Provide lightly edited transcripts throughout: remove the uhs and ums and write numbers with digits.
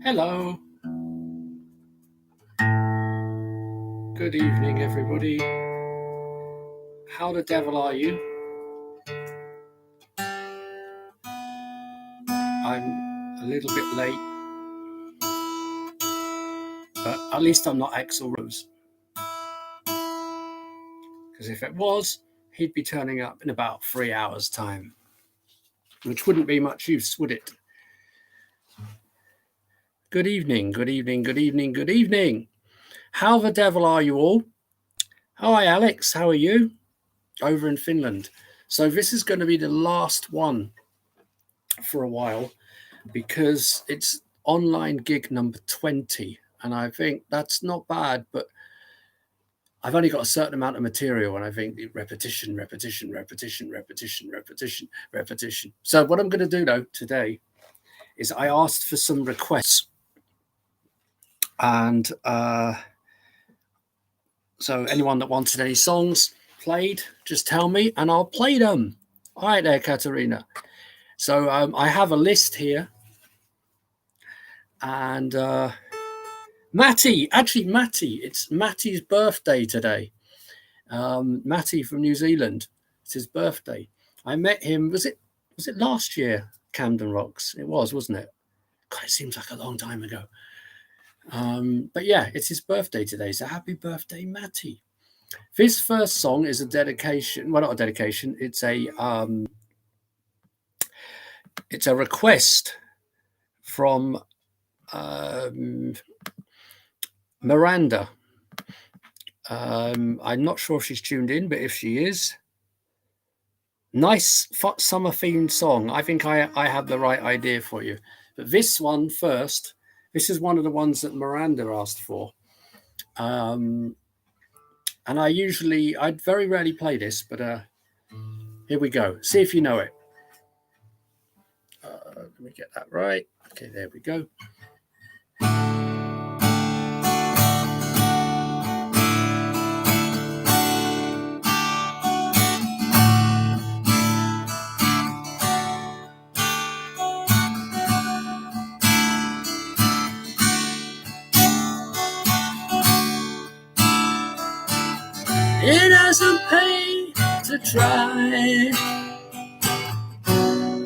Hello. Good evening, everybody. How the devil are you? I'm a little bit late, but at least I'm not Axl Rose. Because if it was, he'd be turning up in about 3 hours' time, which wouldn't be much use, would it? Good evening, good evening, good evening, good evening. How the devil are you all? Hi, Alex. How are you? Over in Finland. So this is going to be the last one for a while because it's online gig number 20. And I think that's not bad, but I've only got a certain amount of material, and I think repetition. So what I'm going to do, though, today is I asked for some requests. And so anyone that wanted any songs played, just tell me, and I'll play them. All right there, Katerina. So I have a list here. And Matty, it's Matty's birthday today. Matty from New Zealand, it's his birthday. I met him, was it last year, Camden Rocks? It was, wasn't it? God, it seems like a long time ago. But yeah, it's his birthday today, so happy birthday, Matty. This first song is a dedication, well, not a dedication, it's a request from Miranda. I'm not sure if she's tuned in, but if she is, nice summer themed song. I think I have the right idea for you. But this one first, this is one of the ones that Miranda asked for. And I'd very rarely play this, but here we go. See if you know it. Let me get that right. Okay, there we go. It doesn't pay to try.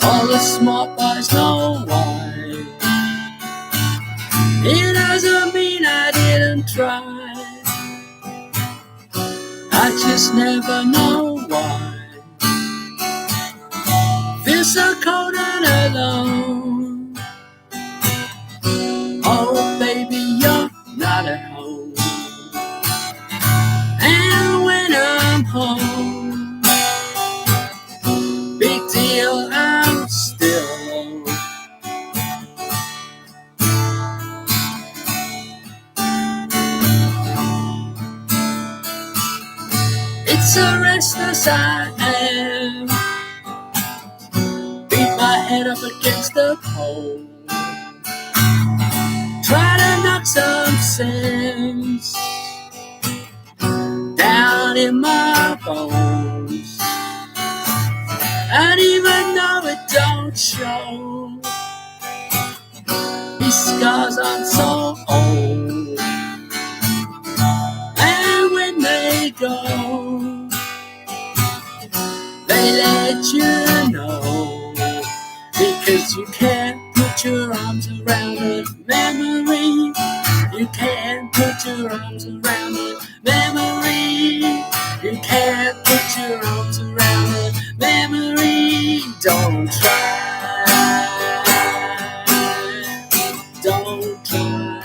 All the smart boys know why. It doesn't mean I didn't try. I just never know why. Feel so cold and alone. Oh baby, you're not at home. And when I'm home, big deal, I'm still alone. It's so restless I am. Beat my head up against the pole. Try to knock some sense down in my bones. And even though it don't show, these scars aren't so old. And when they go, they let you know, because you can't put your arms around a memory. You can't put your arms around a memory. You can't put your arms around a memory. Don't try. Don't try.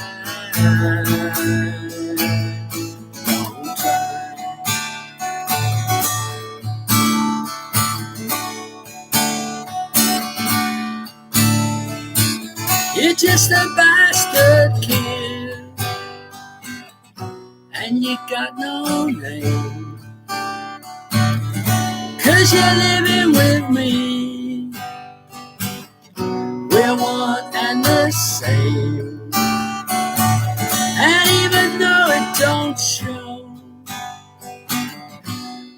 Don't try. You're just a bastard kid, and you got no name, 'cause you're living with me. We're one and the same. And even though it don't show,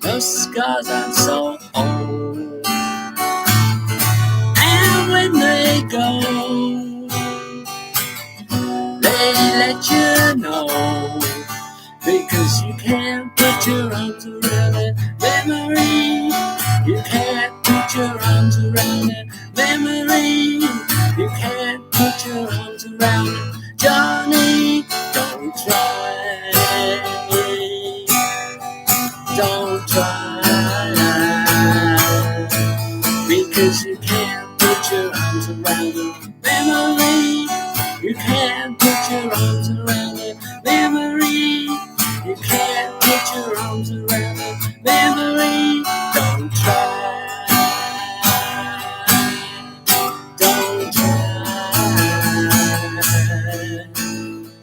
those scars aren't so old. And when they go, know. Because you can't put your arms around that memory. You can't put your arms around that memory. You can't put your arms around it. Johnny, don't try. Don't try. Because you can't put your arms around the memory. You can't put your arms around the memory. You can't put your arms around the memory. Don't try. Don't try.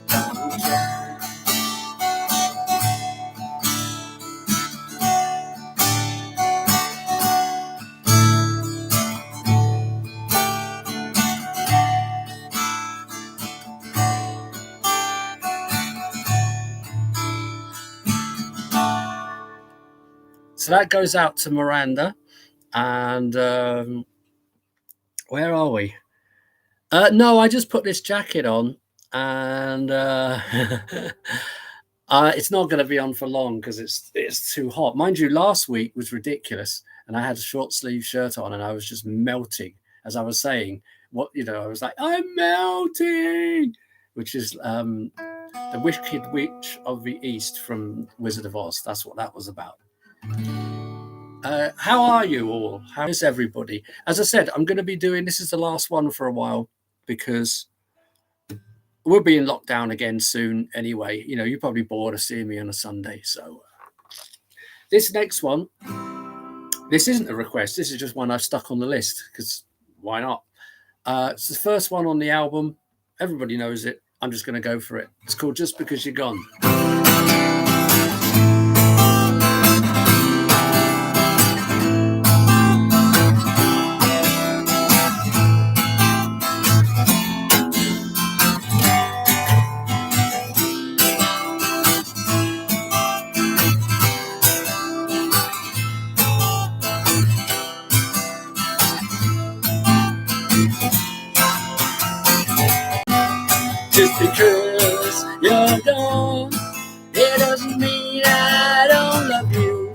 Don't try. So that goes out to Miranda. And where are we? No, I just put this jacket on, and it's not going to be on for long because it's too hot. Mind you, last week was ridiculous, and I had a short sleeve shirt on, and I was just melting. As I was saying, I was like, I'm melting, which is the Wicked Witch of the East from Wizard of Oz. That's what that was about. How are you all? How is everybody? As I said, I'm going to be doing, this is the last one for a while because we'll be in lockdown again soon anyway. You know, you're probably bored of seeing me on a Sunday. So this next one, this isn't a request. This is just one I've stuck on the list because why not? It's the first one on the album. Everybody knows it. I'm just going to go for it. It's called Just Because You're Gone. Just because you're gone, it doesn't mean I don't love you.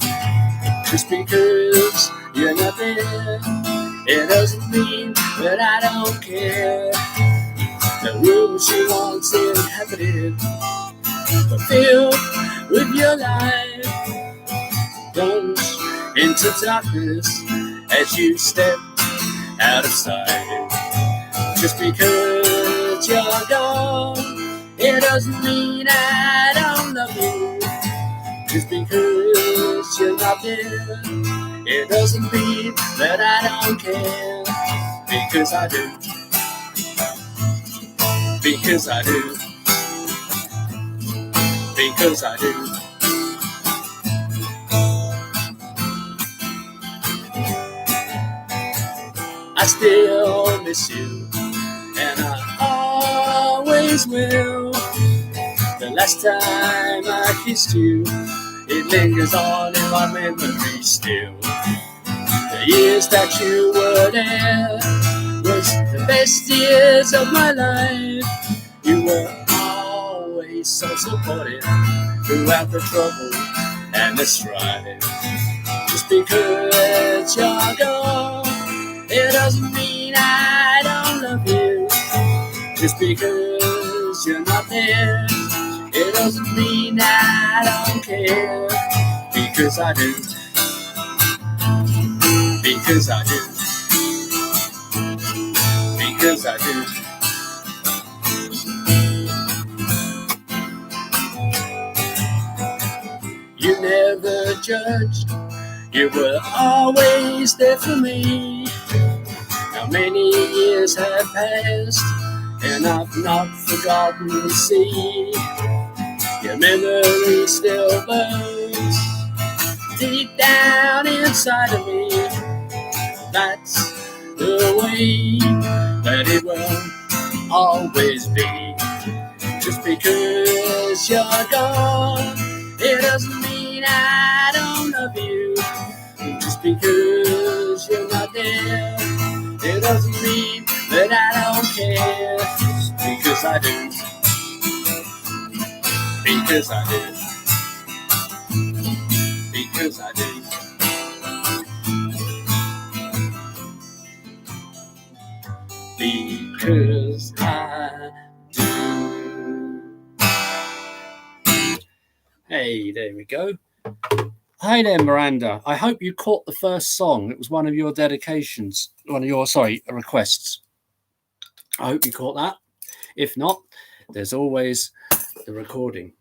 Just because you're not there, it doesn't mean that I don't care. The room she once inhabited, but filled with your light, plunged into darkness as you stepped out of sight. Just because you're gone, it doesn't mean I don't love you. Just because you're not there, it doesn't mean that I don't care. Because I do. Because I do. Because I do. I still miss you, and I always will. The last time I kissed you, it lingers on in my memory still. The years that you were there was the best years of my life. You were always so supportive throughout the trouble and the strife. Just because you're gone, it doesn't mean I don't love you. Just because you're not there, it doesn't mean I don't care. Because I do. Because I do. Because I do. You never judged, you were always there for me. Now many years have passed, and I've not forgotten to see. Your memory still burns deep down inside of me. That's the way that it will always be. Just because you're gone, it doesn't mean I don't love you. Just because you're not there, it doesn't mean that I don't care. Because I do. because I did. Because I did. Because I do. Hey, there we go. Hi there, Miranda. I hope you caught the first song. It was one of your dedications, requests. I hope you caught that. If not, there's always the recording.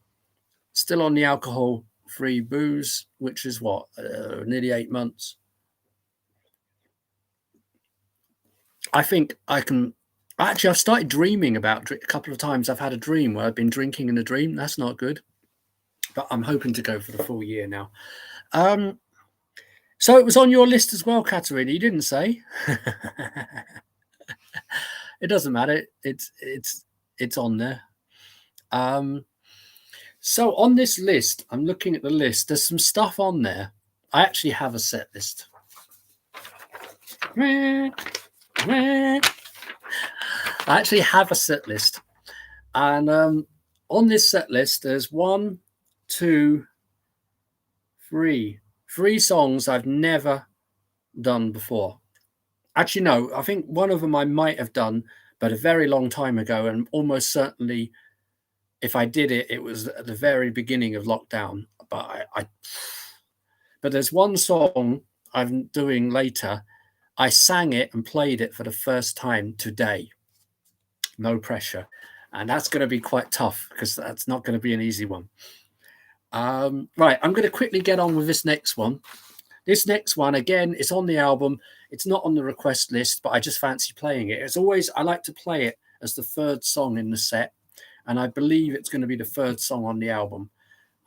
Still on the alcohol-free booze, which is what, nearly 8 months. I think I can. Actually, I've started dreaming about a couple of times. I've had a dream where I've been drinking in a dream. That's not good. But I'm hoping to go for the full year now. So it was on your list as well, Katerina. You didn't say. It doesn't matter. It's on there. So on this list, I'm looking at the list. There's some stuff on there. I actually have a set list. I actually have a set list. And on this set list, there's 1, 2, 3 songs I've never done before. Actually, no, I think one of them I might have done, but a very long time ago, and almost certainly if I did it, it was at the very beginning of lockdown. But but there's one song I'm doing later. I sang it and played it for the first time today. No pressure. And that's going to be quite tough because that's not going to be an easy one. Right, I'm going to quickly get on with this next one. This next one, again, it's on the album. It's not on the request list, but I just fancy playing it. It's always, I like to play it as the third song in the set. And I believe it's going to be the third song on the album.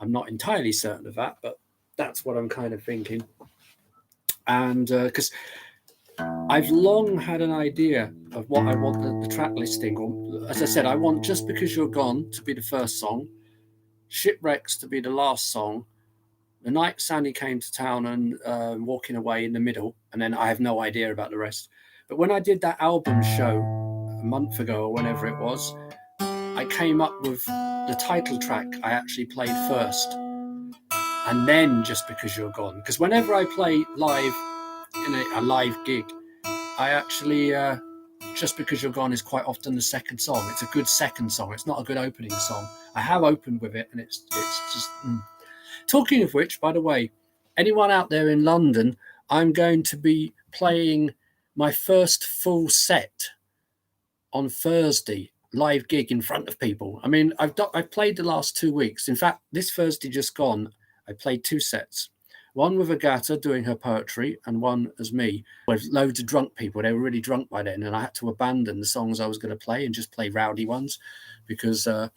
I'm not entirely certain of that, but that's what I'm kind of thinking. And because I've long had an idea of what I want the track listing. Or, as I said, I want Just Because You're Gone to be the first song, Shipwrecks to be the last song, The Night Sandy Came to Town and Walking Away in the middle, and then I have no idea about the rest. But when I did that album show a month ago or whenever it was, I came up with the title track I actually played first, and then Just Because You're Gone. Because whenever I play live in a live gig, I actually Just Because You're Gone is quite often the second song. It's a good second song. It's not a good opening song. I have opened with it, and it's just. Talking of which, by the way, anyone out there in London, I'm going to be playing my first full set on Thursday. Live gig in front of people. I mean, I've played the last 2 weeks. In fact, this Thursday just gone, I played 2 sets. One with Agata doing her poetry, and one as me with loads of drunk people. They were really drunk by then, and I had to abandon the songs I was going to play and just play rowdy ones because the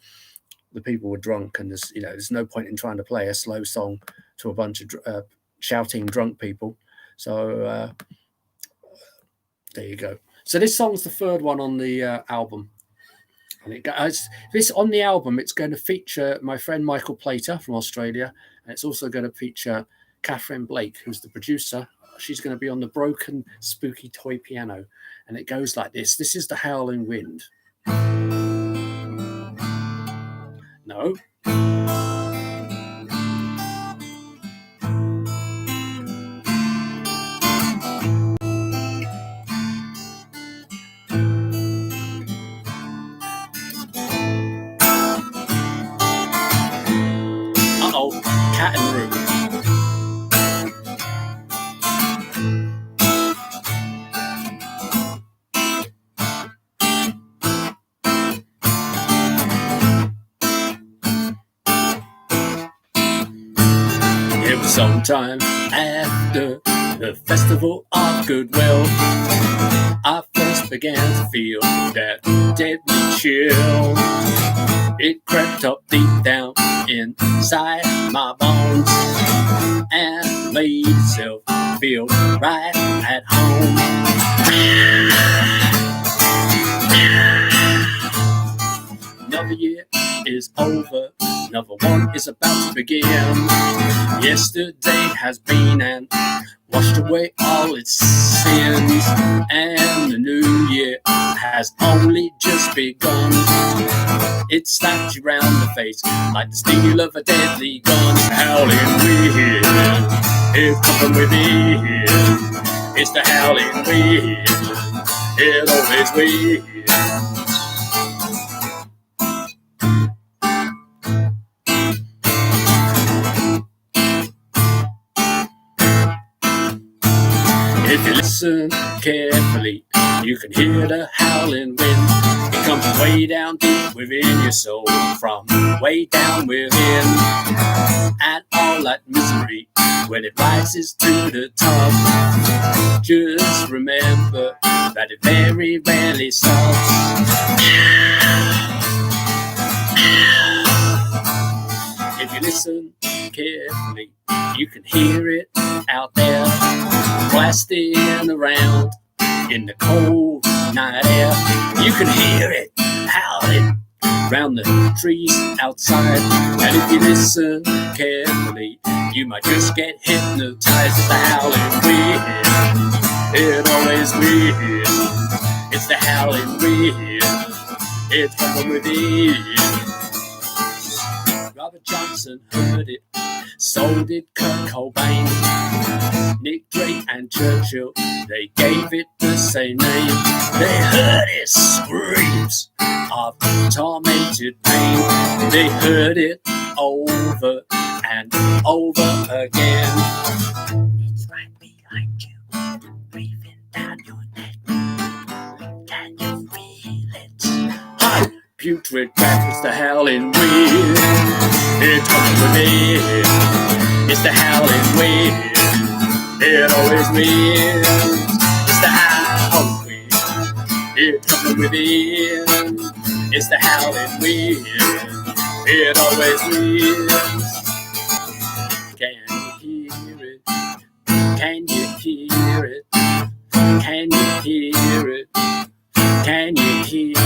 people were drunk, and there's no point in trying to play a slow song to a bunch of shouting drunk people. So there you go. So this song's the third one on the album. And this on the album, it's going to feature my friend Michael Plater from Australia, and it's also going to feature Catherine Blake, who's the producer. She's going to be on the broken, spooky toy piano, and it goes like this. This is the Howling Wind. No. Cat in the Room. It was sometime after the Festival of Goodwill I first began to feel that deadly chill. It crept up deep down inside my bones and made itself feel right at home. Another year is over, another one is about to begin. Yesterday has been and washed away all its sins, and the new year has only just begun. It slapped you round the face like the steel of a deadly gun. Howling wind, it comes from within. It's the howling wind, it always wins. If you listen carefully, you can hear the howling wind. It comes way down deep within your soul, from way down within. And all that misery, when it rises to the top, just remember that it very rarely stops. If you listen carefully, you can hear it out there, blasting around in the cold night air. You can hear it howling round the trees outside, and if you listen carefully, you might just get hypnotized with the howling wind. It always wins. It's the howling wind. It's from within. Robert Johnson heard it, so did Kurt Cobain. Nick Drake and Churchill, they gave it the same name. They heard its screams of tormented pain. They heard it over and over again. It's right behind you, breathing down your neck. Can you feel it? Hot, putrid breath, it's the howling wind. It's coming within. It's the howling wind. It always wins. It's the howling wind. It's coming within. It's the howling wind. It always wins. Can you hear it? Can you hear it? Can you hear it? Can you hear it?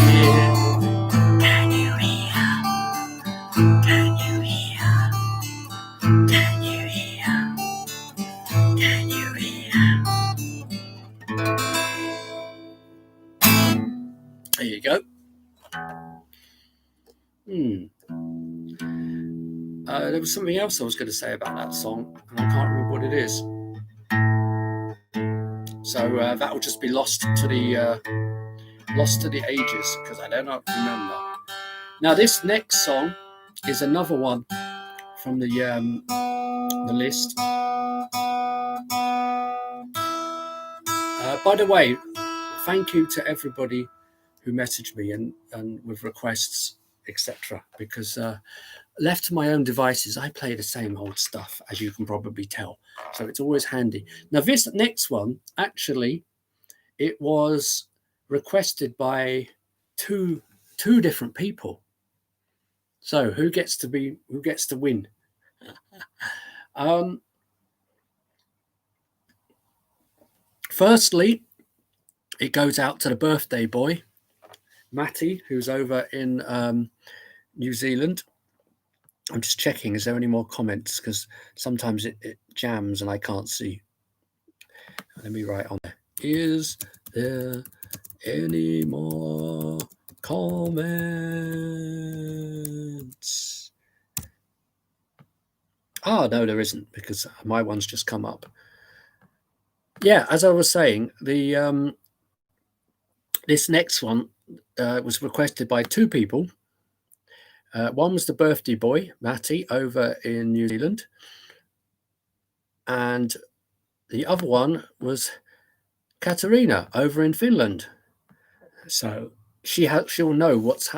Can you hear? Can you hear? Can you hear? Can you hear? There you go. There was something else I was going to say about that song, and I can't remember what it is. So that will just be lost to the ages, because I don't remember. Now this next song is another one from the list. By the way, thank you to everybody who messaged me and with requests, etc. Because left to my own devices, I play the same old stuff, as you can probably tell. So it's always handy. Now this next one, actually, it was requested by two different people. So who gets to win? Firstly, it goes out to the birthday boy, Matty, who's over in New Zealand. I'm just checking, is there any more comments? Because sometimes it jams and I can't see. Let me write on there. Is there any more comments? Oh, no, there isn't, because my one's just come up. Yeah, as I was saying, the this next one was requested by two people. One was the birthday boy, Matty, over in New Zealand. And the other one was Katarina over in Finland. So she'll know what's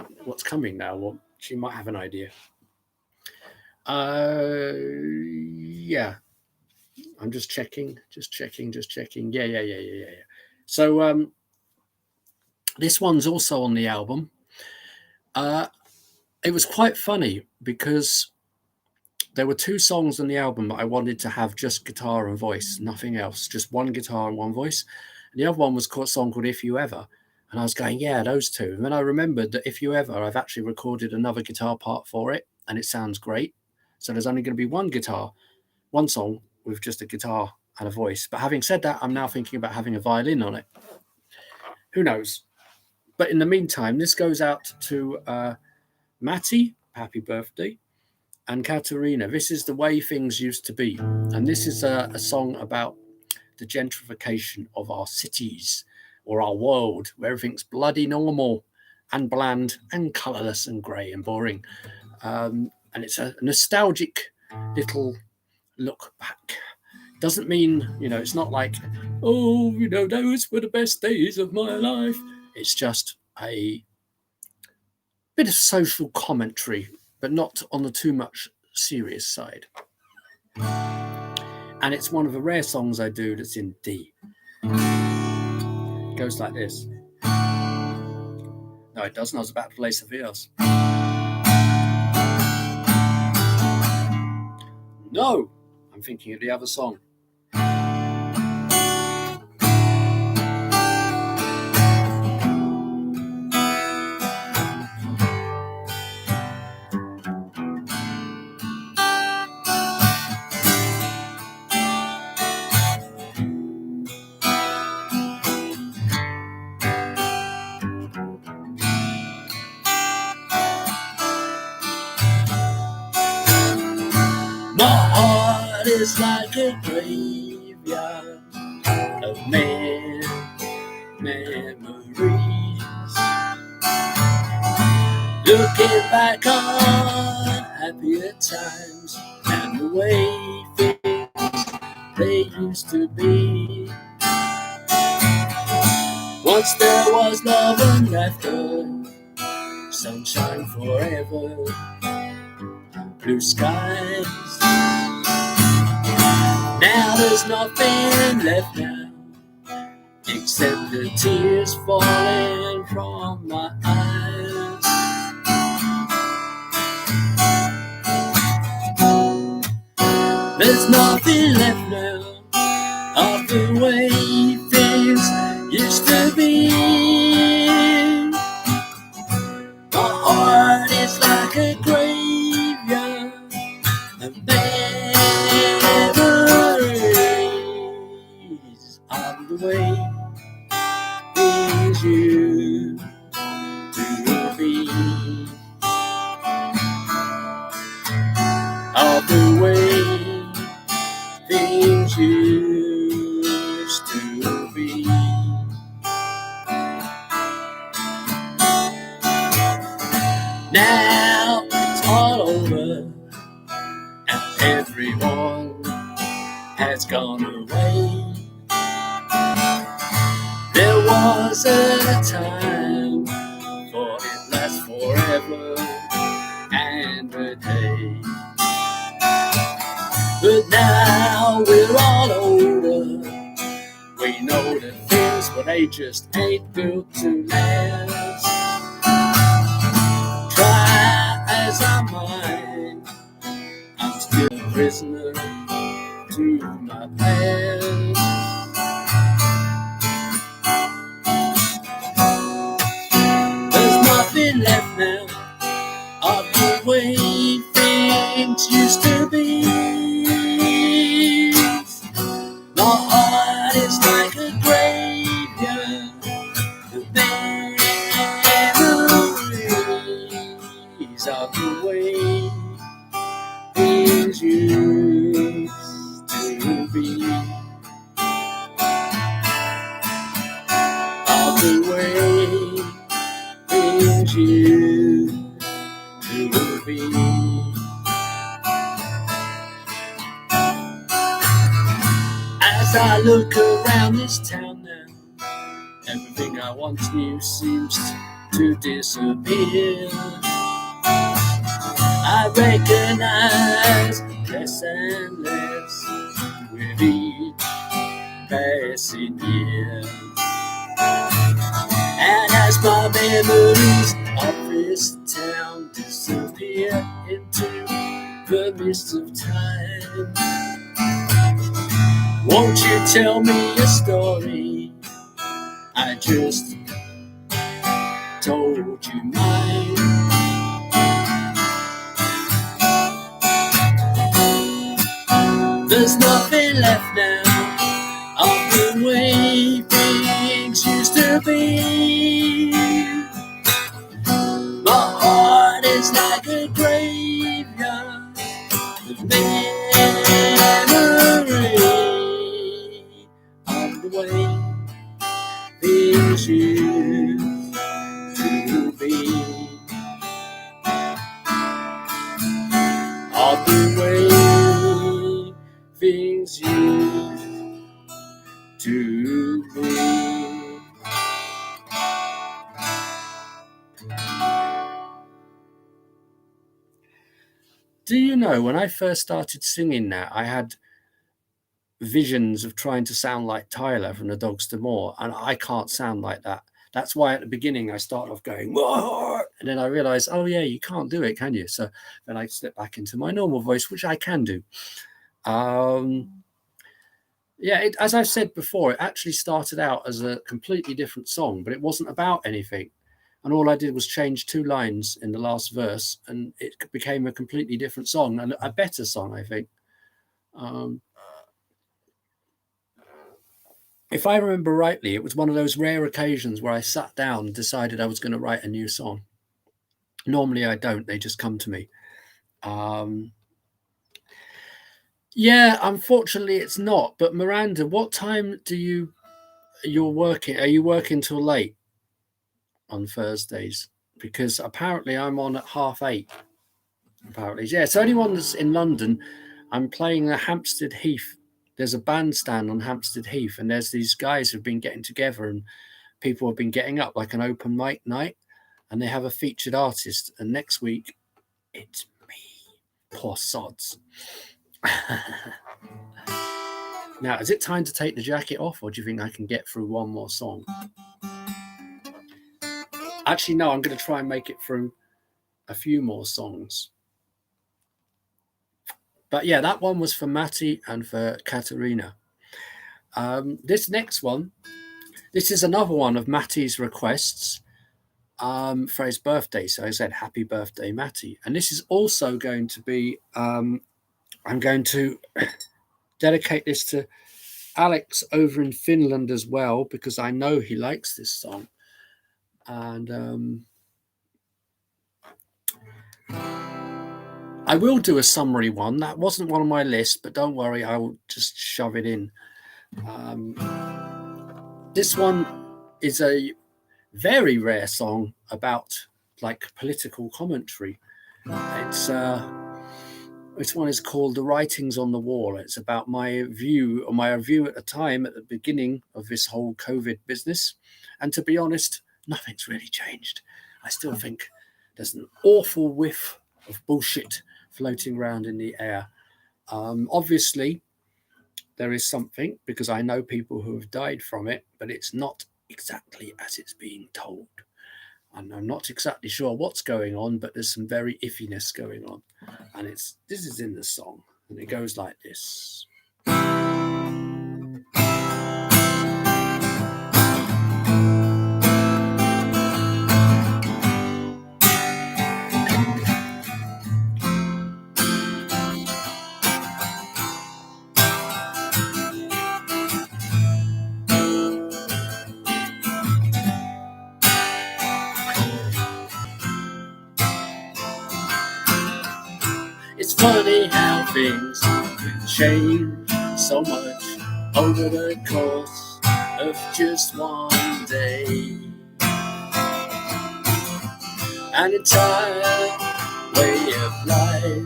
coming now, or she might have an idea. Yeah. I'm just checking. Yeah. So this one's also on the album. It was quite funny because there were two songs on the album that I wanted to have just guitar and voice, nothing else, just one guitar and one voice. And the other one was a song called If You Ever. And I was going, yeah, those two. And then I remembered that If You Ever, I've actually recorded another guitar part for it, and it sounds great. So there's only going to be one song with just a guitar and a voice. But having said that, I'm now thinking about having a violin on it. Who knows? But in the meantime, this goes out to Matty, happy birthday, and Katerina. This is The Way Things Used to Be. And this is a song about the gentrification of our cities or our world, where everything's bloody normal and bland and colourless and grey and boring. And it's a nostalgic little look back. Doesn't mean, it's not like, oh, those were the best days of my life. It's just a bit of social commentary, but not on the too much serious side. And it's one of the rare songs I do that's in D. It goes like this. No, it doesn't. I was about to play something else. No, I'm thinking of the other song. My heart is like a graveyard of memories, looking back on happier times and the way things they used to be. Once there was love and laughter, sunshine forever, blue skies. Now there's nothing left now, except the tears falling from my eyes. There's nothing left now of the way things used to be. My heart is like a graveyard of memories of the way things used to be. Of the way things used to be. Now it's all over and everyone has gone away. There was a time, for it lasts forever and a day. But now we're all older, we know that things, but they just ain't built to last. Try as I might, I'm still a prisoner to my past. There's nothing left now of the way things used to be. My heart is like a graveyard of memories of the way things used to be. Of the way things used to be. As I look around this town now, everything I once knew seems to disappear. I recognize less and less with each passing year. And as my memories of this town disappear into the mist of time, won't you tell me a story? I just told you mine. There's nothing left now of the way things used to be. My heart is like a graveyard of memory of the way things used to be. Of the way things used to be. Do you know, when I first started singing that, I had visions of trying to sound like Tyler from the Dogs to More, and I can't sound like that. That's why at the beginning I started off going, whoa, and then I realized, oh yeah, you can't do it, can you? So then I slipped back into my normal voice, which I can do. Yeah, as I've said before, it actually started out as a completely different song, but it wasn't about anything. And all I did was change 2 lines in the last verse, and it became a completely different song, and a better song, I think. If I remember rightly, it was one of those rare occasions where I sat down and decided I was going to write a new song. Normally I don't, they just come to me. Yeah, unfortunately it's not. But Miranda, what time you're working? Are you working till late on Thursdays? Because apparently I'm on at 8:30. Apparently, yeah. So anyone that's in London, I'm playing the Hampstead Heath. There's a bandstand on Hampstead Heath, and there's these guys who've been getting together, and people have been getting up like an open mic night, and they have a featured artist. And next week, it's me. Poor sods. Now, is it time to take the jacket off, or do you think I can get through one more song? Actually, no, I'm going to try and make it through a few more songs. But yeah, that one was for Matty and for Katerina. This next one, this is another one of Matty's requests for his birthday. So I said, happy birthday, Matty. And this is also going to be, I'm going to dedicate this to Alex over in Finland as well, because I know he likes this song. And I will do a summary one. That wasn't one on my list, but don't worry, I will just shove it in. This one is a very rare song about like political commentary. This one is called The Writings on the Wall. It's about my view at the time at the beginning of this whole COVID business. And to be honest, nothing's really changed. I still think there's an awful whiff of bullshit floating around in the air. Obviously, there is something, because I know people who have died from it, but it's not exactly as it's being told. And I'm not exactly sure what's going on, but there's some very iffiness going on. And this is in the song, and it goes like this. It's funny how things can change so much over the course of just one day. An entire way of life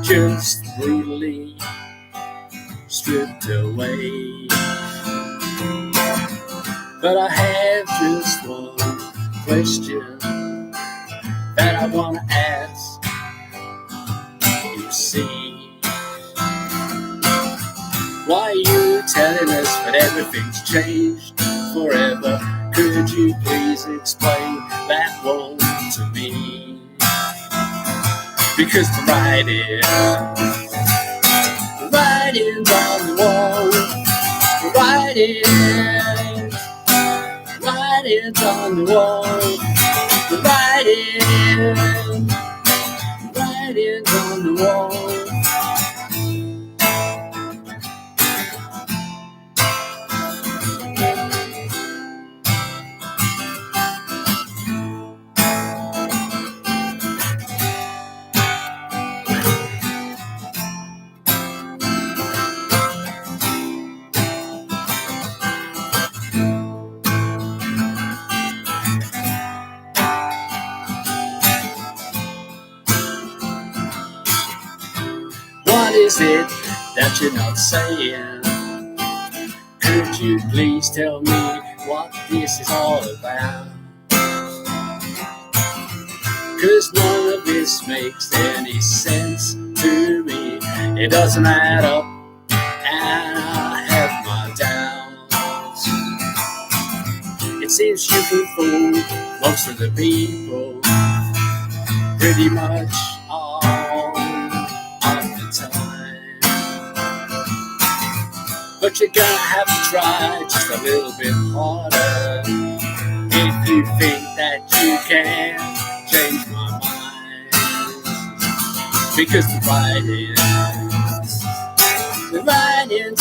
just brutally stripped away. But I have just one question that I want to ask. You see, why are you telling us that everything's changed forever? Could you please explain that one to me? Because the writings on the wall, the writings writings on the wall. The writings on the wall. What is it that you're not saying? Could you please tell me what this is all about? 'Cause none of this makes any sense to me. It doesn't add up, and I have my doubts. It seems you can fool most of the people pretty much all of the time. But you're gonna have to try just a little bit harder if you think that you can change my mind. Because the writings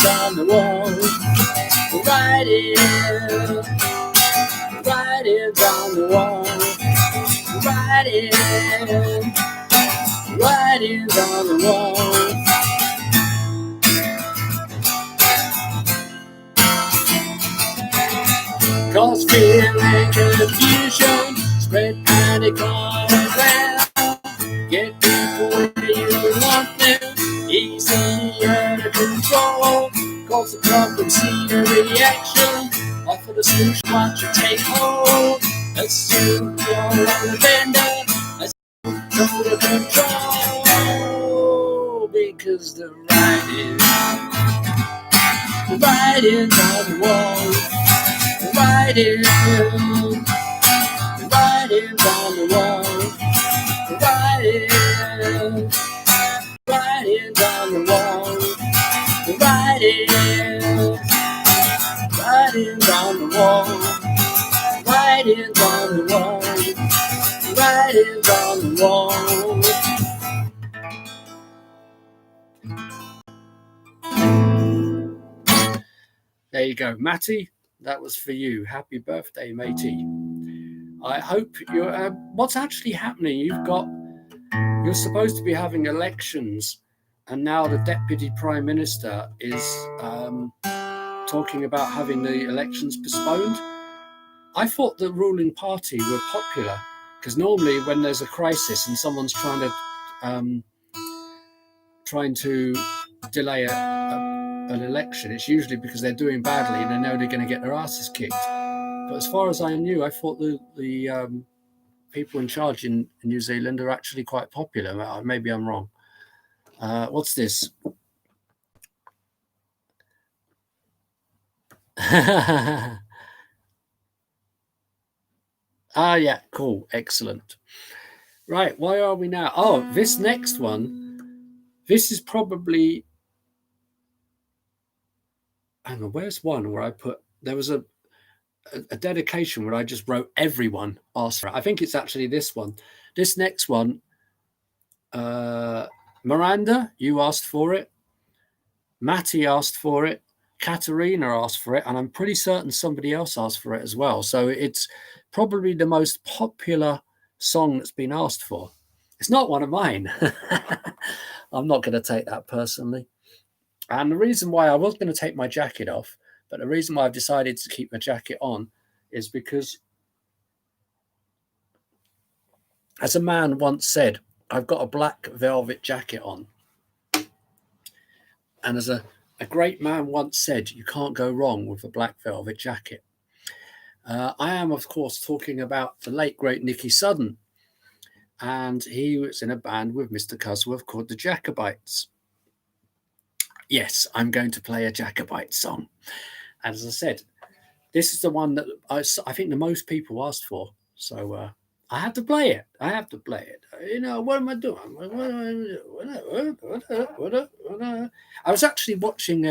on the wall, the writings on the wall, the writings on the wall. Cause fear and confusion spread panic all around. Get people where you want them, easier to control. Cause the problem, see the reaction. Offer the solution, watch you take hold. Assume you're on the vendor, assume total control. Because the writings on the wall. The writings on the wall. The writings on the wall. The writings on the wall. Writings on the wall. Writings on the wall. There you go, Matty. That was for you. Happy birthday, matey. I hope you're. What's actually happening? You're supposed to be having elections, and now the deputy prime minister is talking about having the elections postponed. I thought the ruling party were popular because normally when there's a crisis and someone's trying to delay an election, it's usually because they're doing badly and they know they're going to get their asses kicked. But as far as I knew, I thought the people in charge in New Zealand are actually quite popular. Maybe I'm wrong. What's this? Yeah, cool, excellent. Right, where are we now? Oh, this next one, this is probably, hang on, where's one where I put, there was a dedication where I just wrote everyone asked for it. I think it's actually this one. This next one, Miranda, you asked for it. Matty asked for it. Katerina asked for it, and I'm pretty certain somebody else asked for it as well. So it's probably the most popular song that's been asked for. It's not one of mine. I'm not going to take that personally. And the reason why I was going to take my jacket off, but the reason why I've decided to keep my jacket on is because, as a man once said, I've got a black velvet jacket on. And as a great man once said, you can't go wrong with a black velvet jacket. I am, of course, talking about the late, great Nicky Sudden. And he was in a band with Mr. Cusworth called the Jacobites. Yes, I'm going to play a Jacobite song. And as I said, this is the one that I think the most people asked for. So I have to play it. You know, what am I doing? I was actually watching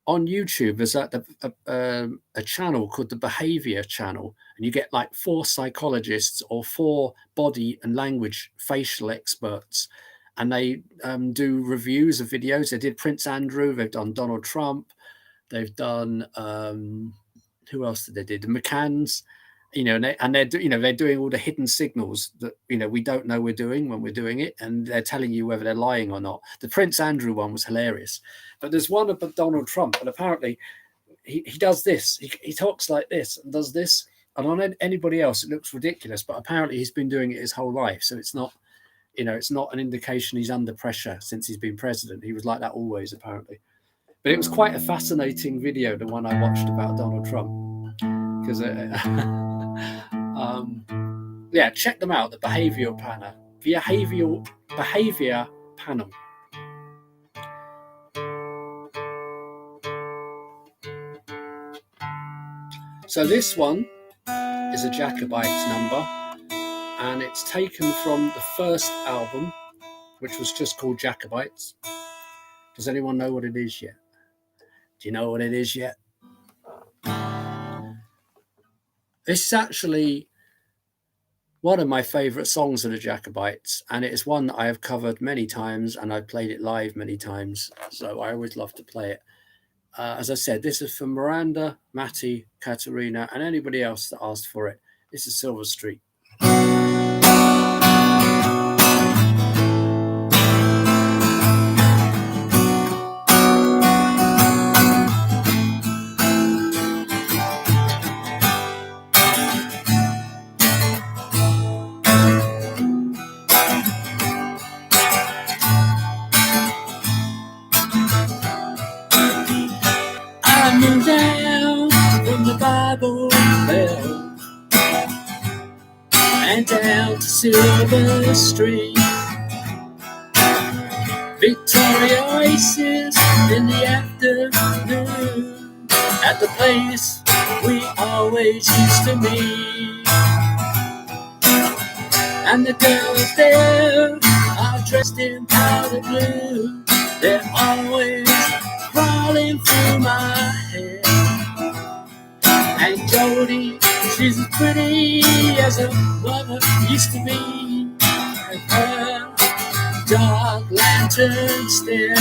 on YouTube, there's a channel called the Behavior Channel, and you get like 4 psychologists or 4 body and language facial experts, and they do reviews of videos. They did Prince Andrew, they've done Donald Trump, they've done who else did they do? The McCanns, they're doing all the hidden signals that we don't know we're doing when we're doing it, and they're telling you whether they're lying or not. The Prince Andrew one was hilarious, but there's one about Donald Trump, and apparently he does this. He talks like this and does this, and on anybody else it looks ridiculous, but apparently he's been doing it his whole life, so it's not an indication he's under pressure since he's been president. He was like that always, apparently. But it was quite a fascinating video, the one I watched about Donald Trump, because yeah, check them out. The Behavior Panel. So this one is a Jacobites number, and it's taken from the first album, which was just called Jacobites. Does anyone know what it is yet? Do you know what it is yet? This is actually one of my favourite songs of the Jacobites, and it is one that I have covered many times, and I've played it live many times, so I always love to play it. As I said, this is for Miranda, Matty, Katerina, and anybody else that asked for it. This is Silver Street. And down to Silver Street, Victoria Oasis in the afternoon, at the place we always used to meet. And the girls there are dressed in powder blue, they're always crawling through my hair. And Jody, she's as pretty as her mother used to be, and her dark lantern stare.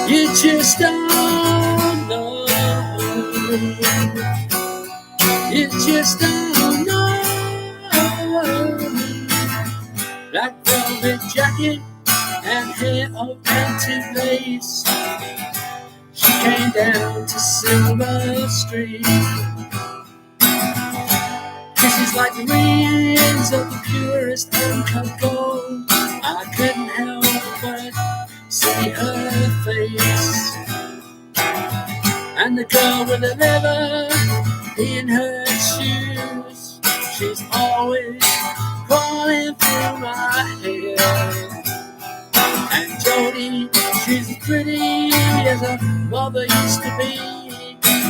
You just don't know. You just don't know. Black velvet jacket and hair of painted lace. She came down to Silver Street. Kisses like the rings of the purest uncut gold. I couldn't help but see her face. And the girl with the leather in her shoes, she's always crawling through my hair. And Jody, she's as pretty as her mother used to be,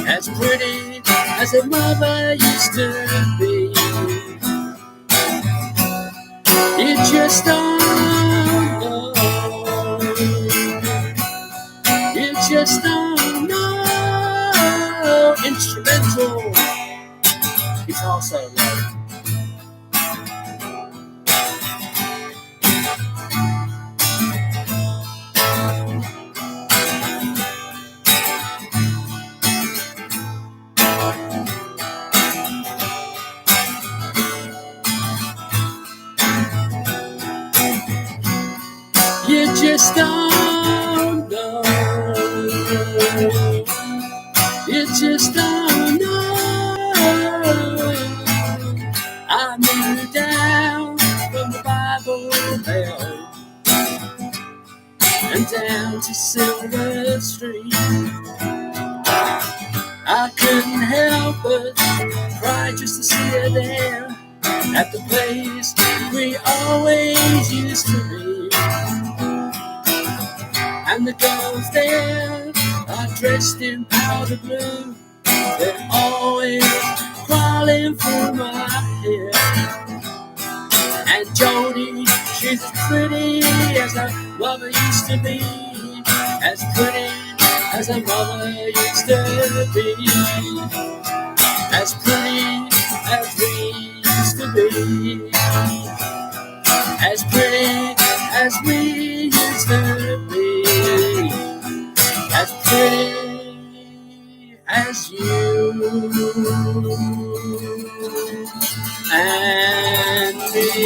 as pretty as her mother used to be. You just don't know. You just don't know. Instrumental guitar solo. You just don't know. You just don't know. I moved down from the Bible Belt and down to Silver Street. I couldn't help but cry just to see her there, at the place we always used to be. And the girls there are dressed in powder blue, they're always crawling through my hair. And Jody, she's as pretty as her mother used to be, as pretty as a mother used to be, as pretty as we used to be, as pretty as we used to be, as pretty as you and me.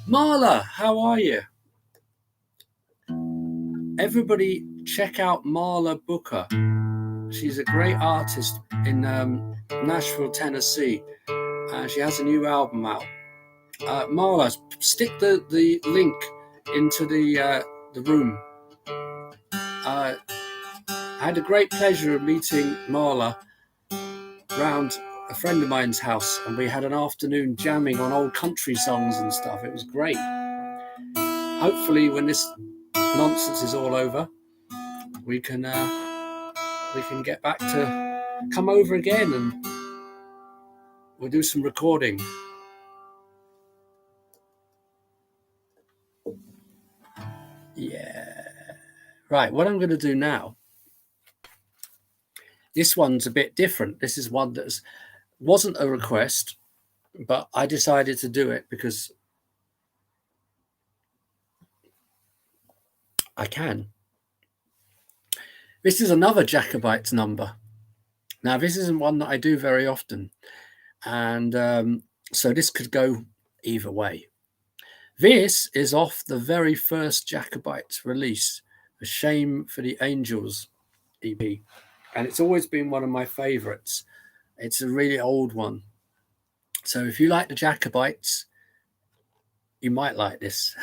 Marla, how are you? Everybody check out Marla Booker. She's a great artist in Nashville, Tennessee. She has a new album out. Marla, stick the link into the room. I had a great pleasure of meeting Marla round a friend of mine's house, and we had an afternoon jamming on old country songs and stuff. It was great. Hopefully, when this nonsense is all over, we can get back to come over again, and we'll do some recording. Yeah. Right, what I'm going to do now, this one's a bit different. This is one that wasn't a request, but I decided to do it because I can. This is another Jacobites number. Now, this isn't one that I do very often, and so this could go either way. This is off the very first Jacobites release, A Shame for the Angels EP, and it's always been one of my favorites. It's a really old one. So if you like the Jacobites, you might like this.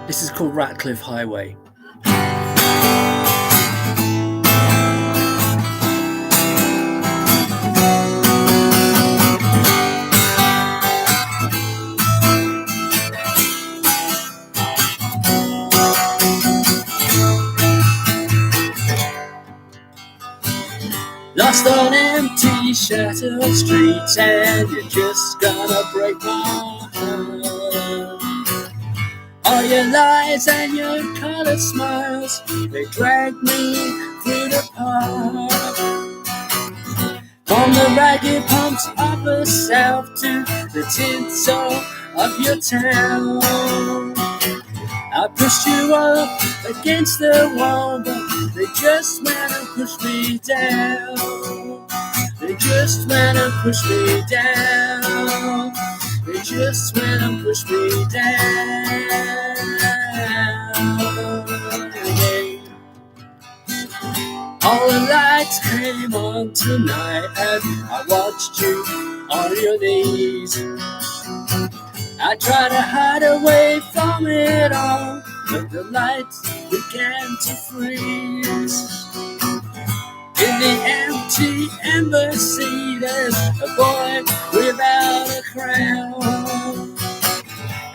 This is called Ratcliffe Highway. Lost on empty, shattered streets, and you're just gonna break my heart. All your lies and your colored smiles, they drag me through the park. From the ragged pumps of the south to the tinsel of your town, I pushed you up against the wall, but they just went and pushed me down. They just went and pushed me down. They just went and pushed me down. All the lights came on tonight, and I watched you on your knees. I tried to hide away from it all, but the lights began to freeze. In the empty embassy, there's a boy without a crown.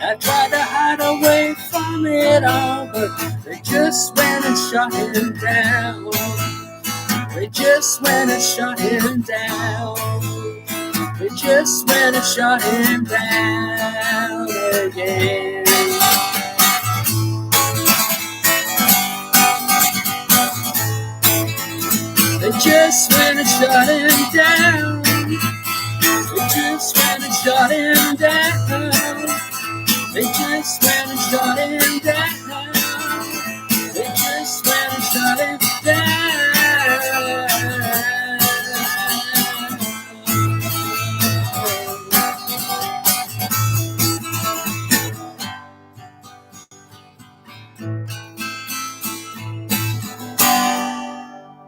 I tried to hide away from it all, but they just went and shot him down. They just went and shot him down. They just went and shot him down again. They just went and shot him down. They just went and shot him down. They just went and shot him down. They just went and shot him down.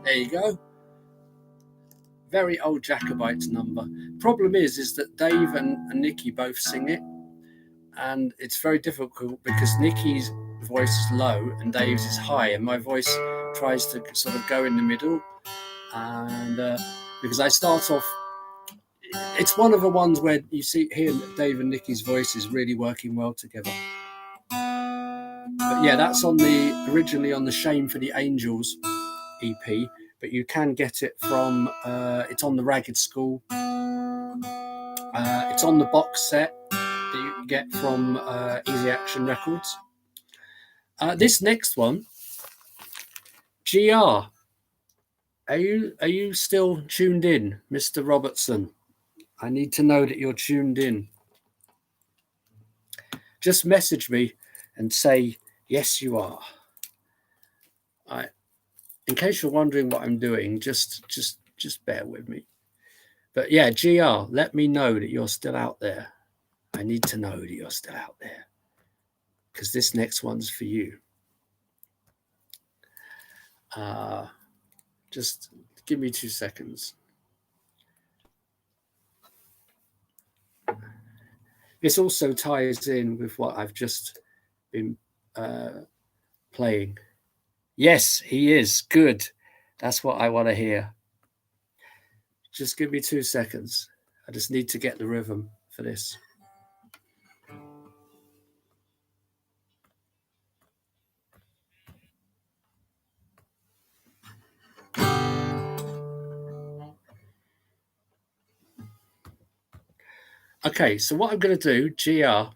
There you go. Very old Jacobites number. Problem is that Dave and Nikki both sing it, and it's very difficult because Nikki's voice is low and Dave's is high, and my voice tries to sort of go in the middle. And because I start off, it's one of the ones where you hear Dave and Nikki's voices really working well together. But yeah, that's originally on the Shame for the Angels EP, but you can get it from, it's on the Ragged School. It's on the box set that you get from Easy Action Records. This next one, GR. Are you still tuned in, Mr. Robertson? I need to know that you're tuned in. Just message me and say, yes, you are. In case you're wondering what I'm doing, just bear with me. But yeah, GR, let me know that you're still out there. I need to know that you're still out there, because this next one's for you. Just give me 2 seconds. This also ties in with what I've just been playing. Yes, he is. Good. That's what I want to hear. Just give me 2 seconds. I just need to get the rhythm for this. Okay, so what I'm going to do, GR,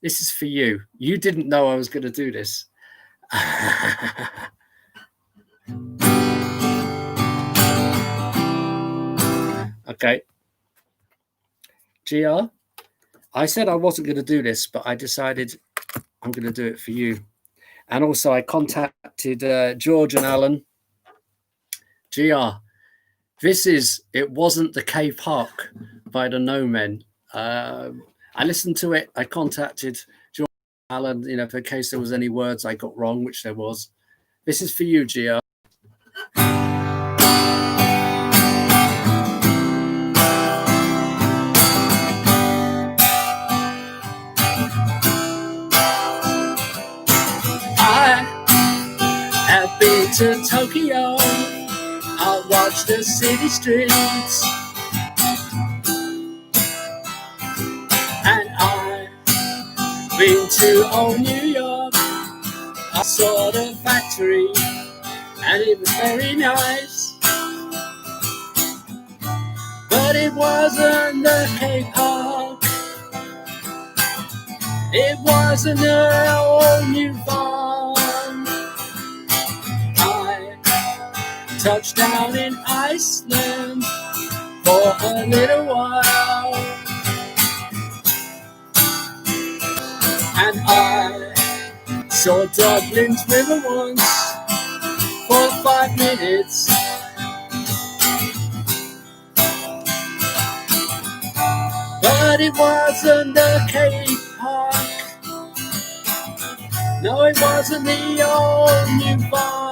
this is for you. You didn't know I was going to do this. Okay. GR, I said I wasn't going to do this, but I decided I'm going to do it for you. And also I contacted George and Alan. GR, this is It Wasn't the K-Park by the NoMen. I listened to it. I contacted George and Alan, you know, in case there was any words I got wrong, which there was. This is for you, GR. I've been to Tokyo. I watched the city streets, and I've been to old New York. I saw the factory, and it was very nice, but it wasn't the K-Park. It wasn't the old new farm. Touched down in Iceland for a little while, and I saw Dublin's river once for 5 minutes. But it wasn't the K-Park. No, it wasn't the old new farm.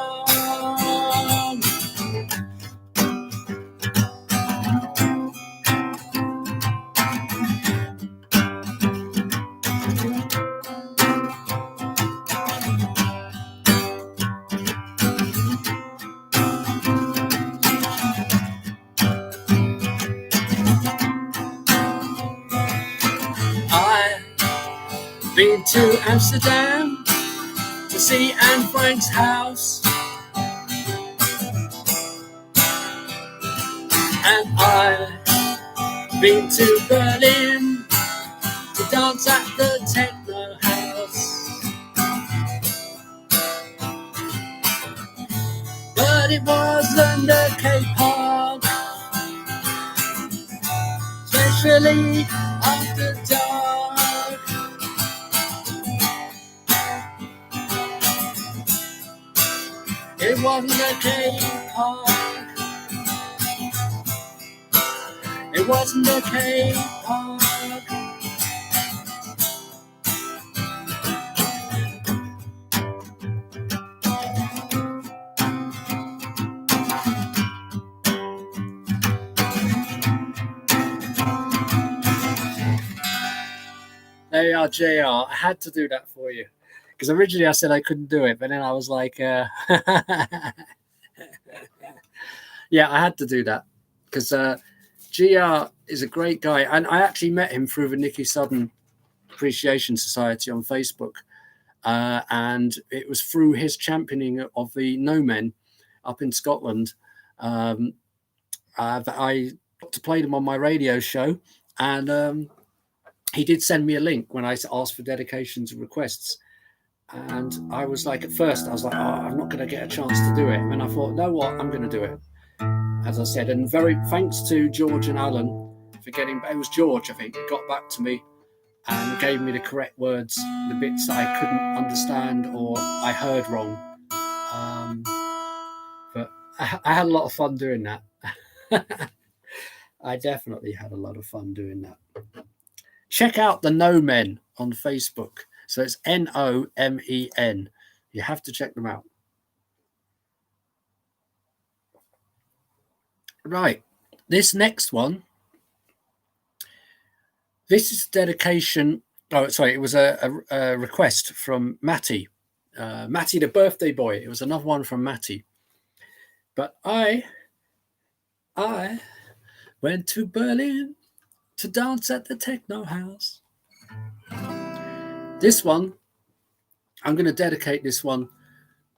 I've been to Amsterdam to see Anne Frank's house, and I've been to Berlin to dance at the techno house, but it wasn't the K-Park, especially after dark. It wasn't the K-Park. It wasn't the K-Park. There you are, JR. I had to do that for you. Because originally I said I couldn't do it, but then I was like, yeah, I had to do that. Because GR is a great guy. And I actually met him through the Nicky Sudden Appreciation Society on Facebook. And it was through his championing of the NoMen up in Scotland. I got to play them on my radio show, and he did send me a link when I asked for dedications and requests. And I was like, at first, I was like, oh, I'm not going to get a chance to do it. And I thought, no, what? I'm going to do it. As I said, and very thanks to George and Alan for it was George, I think, got back to me and gave me the correct words, the bits that I couldn't understand or I heard wrong. But I had a lot of fun doing that. I definitely had a lot of fun doing that. Check out the NoMen on Facebook. So it's NoMen. You have to check them out. Right. This next one. This is dedication. Oh, sorry. It was a request from Matty. Matty, the birthday boy. It was another one from Matty. But I went to Berlin to dance at the techno house. This one, I'm going to dedicate this one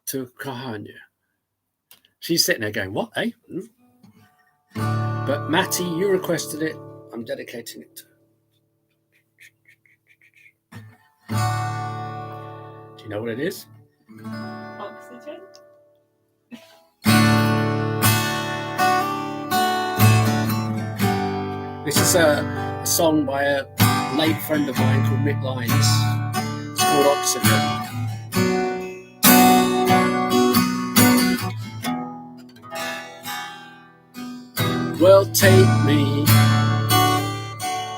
to Kahanya. She's sitting there going, what, eh? But Matty, you requested it. I'm dedicating it to her. Do you know what it is? Oxygen? This is a song by a late friend of mine called Midlines. It's called Oxygen. Well, take me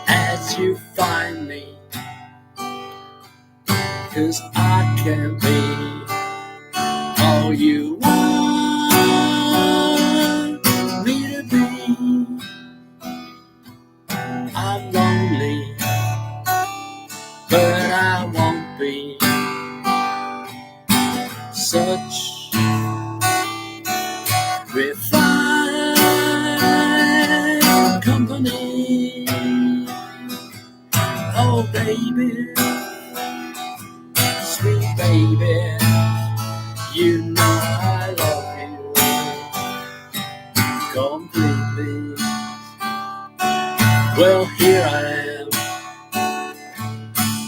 as you find me, 'cause I can be all you want me to be. I'm lonely, but I won't be such refined company. Oh baby, sweet baby, you know I love you completely. Well, here I am,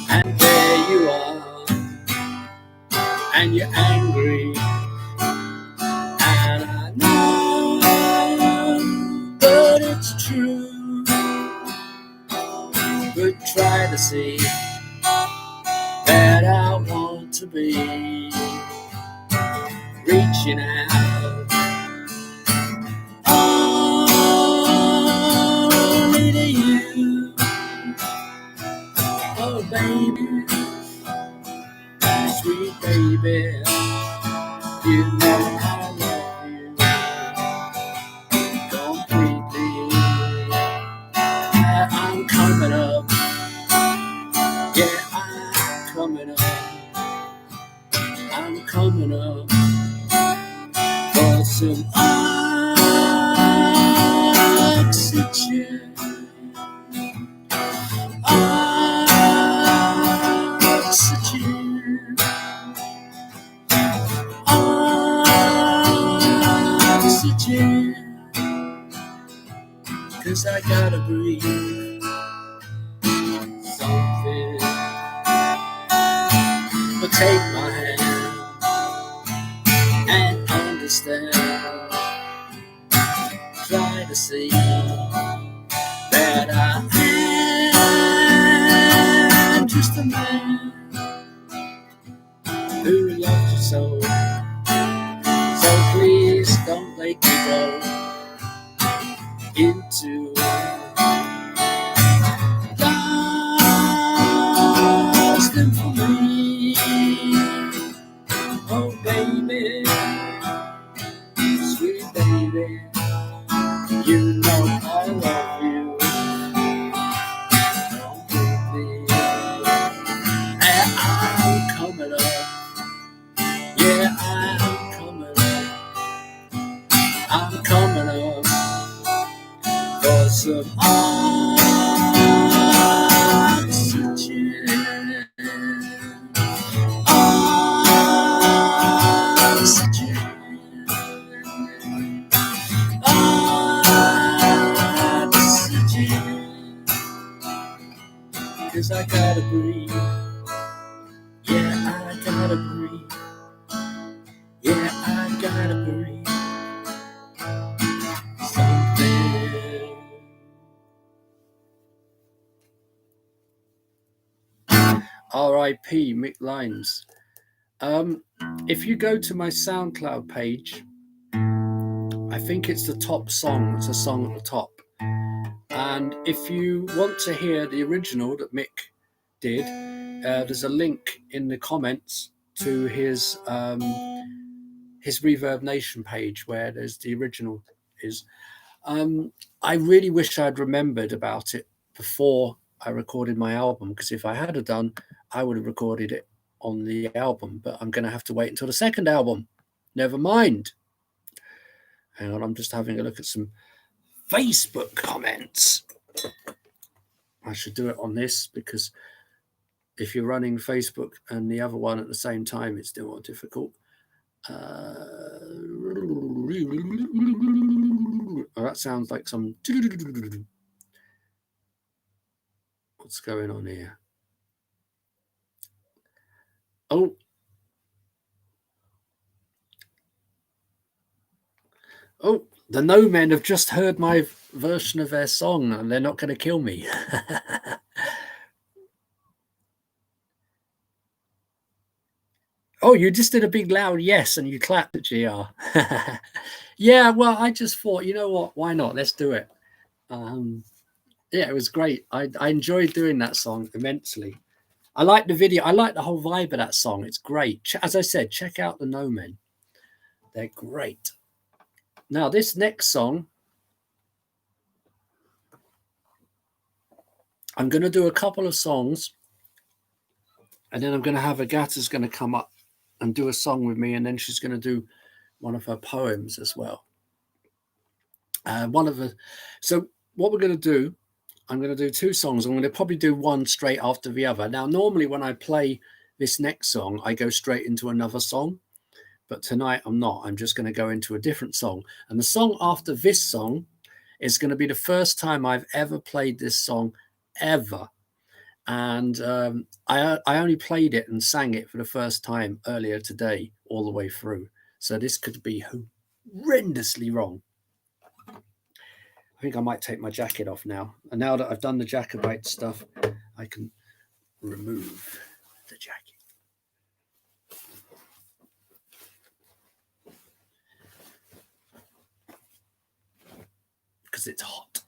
and there you are, and you're angry, and I know, but it's true. But try to see that I want to be reaching out only to you. Oh baby, sweet baby, you know I love you completely. I'm coming up, yeah, I'm coming up, I'm coming up for some oxygen. Oxygen, oxygen, 'cause I gotta breathe something. But take my hand and understand. Try to see that I am just a man who loves you so. So please don't make me go into lost infamy. Oh baby, sweet baby, you know I love you completely. And I'm coming up, yeah, I'm coming up, I'm coming up for some oxygen. Oxygen, 'cause I gotta breathe. Yeah, I gotta breathe. Yeah, I gotta breathe. Something. R.I.P. Midlines. If you go to my SoundCloud page, I think it's the top song. It's a song at the top. And if you want to hear the original that Mick did, there's a link in the comments to his Reverb Nation page where there's the original is. I really wish I'd remembered about it before I recorded my album, because if I had done, I would have recorded it on the album, but I'm going to have to wait until the second album. Never mind. Hang on, I'm just having a look at some Facebook comments. I should do it on this, because if you're running Facebook and the other one at the same time, it's still more difficult. Oh, that sounds like some... What's going on here? Oh, the NoMen have just heard my version of their song and they're not going to kill me. Oh, you just did a big loud yes and you clapped at GR. Yeah, well, I just thought, you know what? Why not? Let's do it. Yeah, it was great. I enjoyed doing that song immensely. I like the video. I like the whole vibe of that song. It's great. As I said, check out the NoMen. They're great. Now, this next song, I'm going to do a couple of songs, and then I'm going to have Agata's going to come up and do a song with me, and then she's going to do one of her poems as well. So what we're going to do, I'm going to do two songs. I'm going to probably do one straight after the other. Now, normally when I play this next song, I go straight into another song, but tonight I'm not. I'm just going to go into a different song. And the song after this song is going to be the first time I've ever played this song ever. And I only played it and sang it for the first time earlier today, all the way through. So this could be horrendously wrong. I think I might take my jacket off now. And now that I've done the Jacobite stuff, I can remove the jacket. Because it's hot.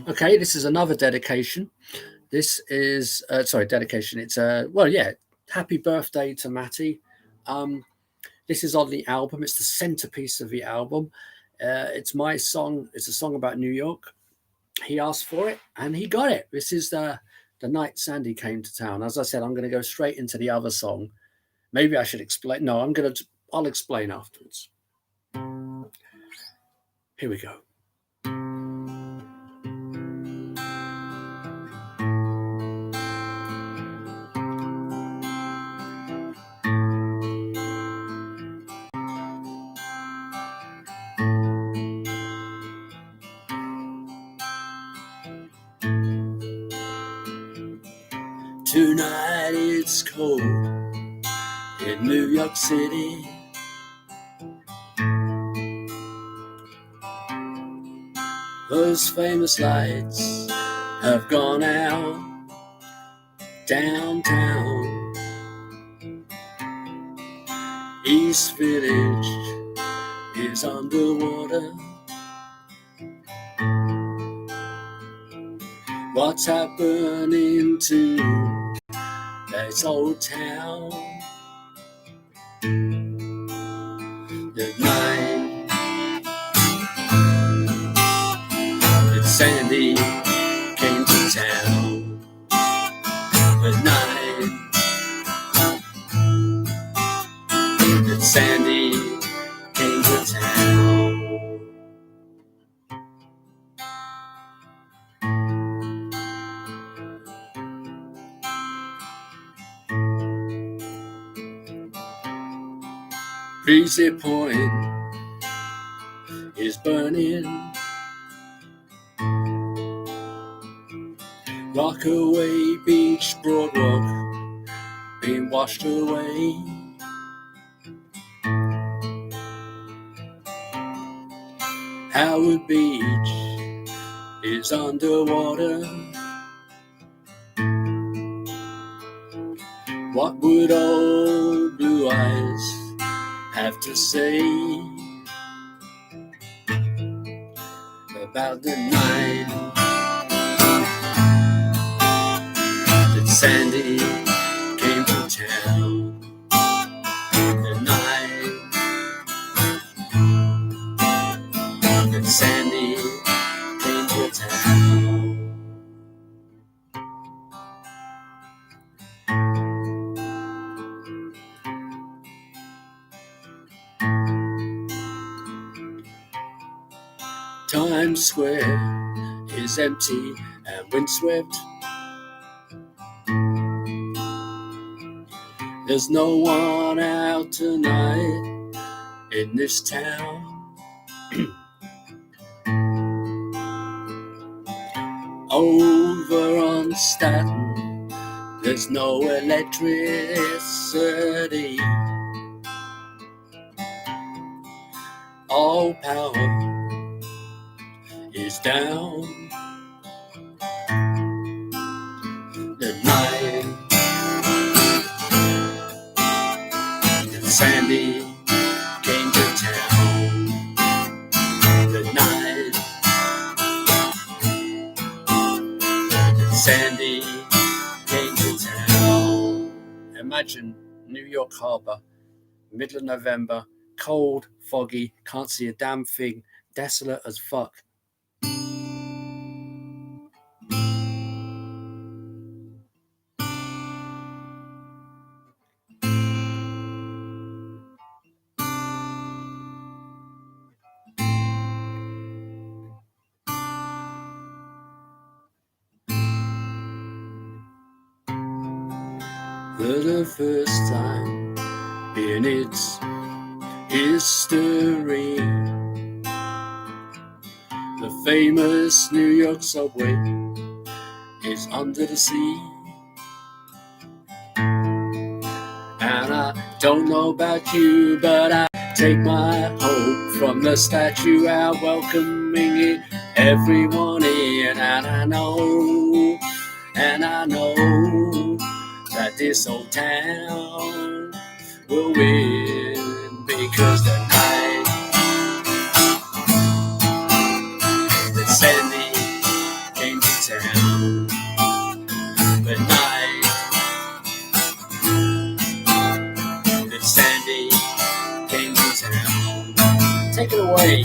Okay, this is another dedication. This is, dedication. It's happy birthday to Matty. This is on the album. It's the centerpiece of the album. It's my song. It's a song about New York. He asked for it and he got it. This is the night Sandy came to town. As I said, I'm going to go straight into the other song. Maybe I should explain. No, I'll explain afterwards. Here we go. Tonight it's cold in New York City. Those famous lights have gone out downtown. East Village is underwater. What's happening to that old town? The night that Sandy came to town. The night that Sandy came to town. Breezy Point is burning. Rockaway Beach, Broadwalk, being washed away. Howard Beach is underwater. What would old Blue Eyes have to say about the night that Sandy came to town? The night that Sandy came to town. Times Square is empty and windswept. There's no one out tonight in this town. Over on Staten, there's no electricity. All power is down. The night that Sandy came to town. The night that Sandy came to town. Imagine New York Harbor, middle of November, cold, foggy, can't see a damn thing, desolate as fuck. For the first time in its history, the famous New York subway is under the sea. And I don't know about you, but I take my hope from the statue out welcoming it, everyone in. And I know that this old town will win, because the night that Sandy came to town, the night that Sandy came to town. Take it away.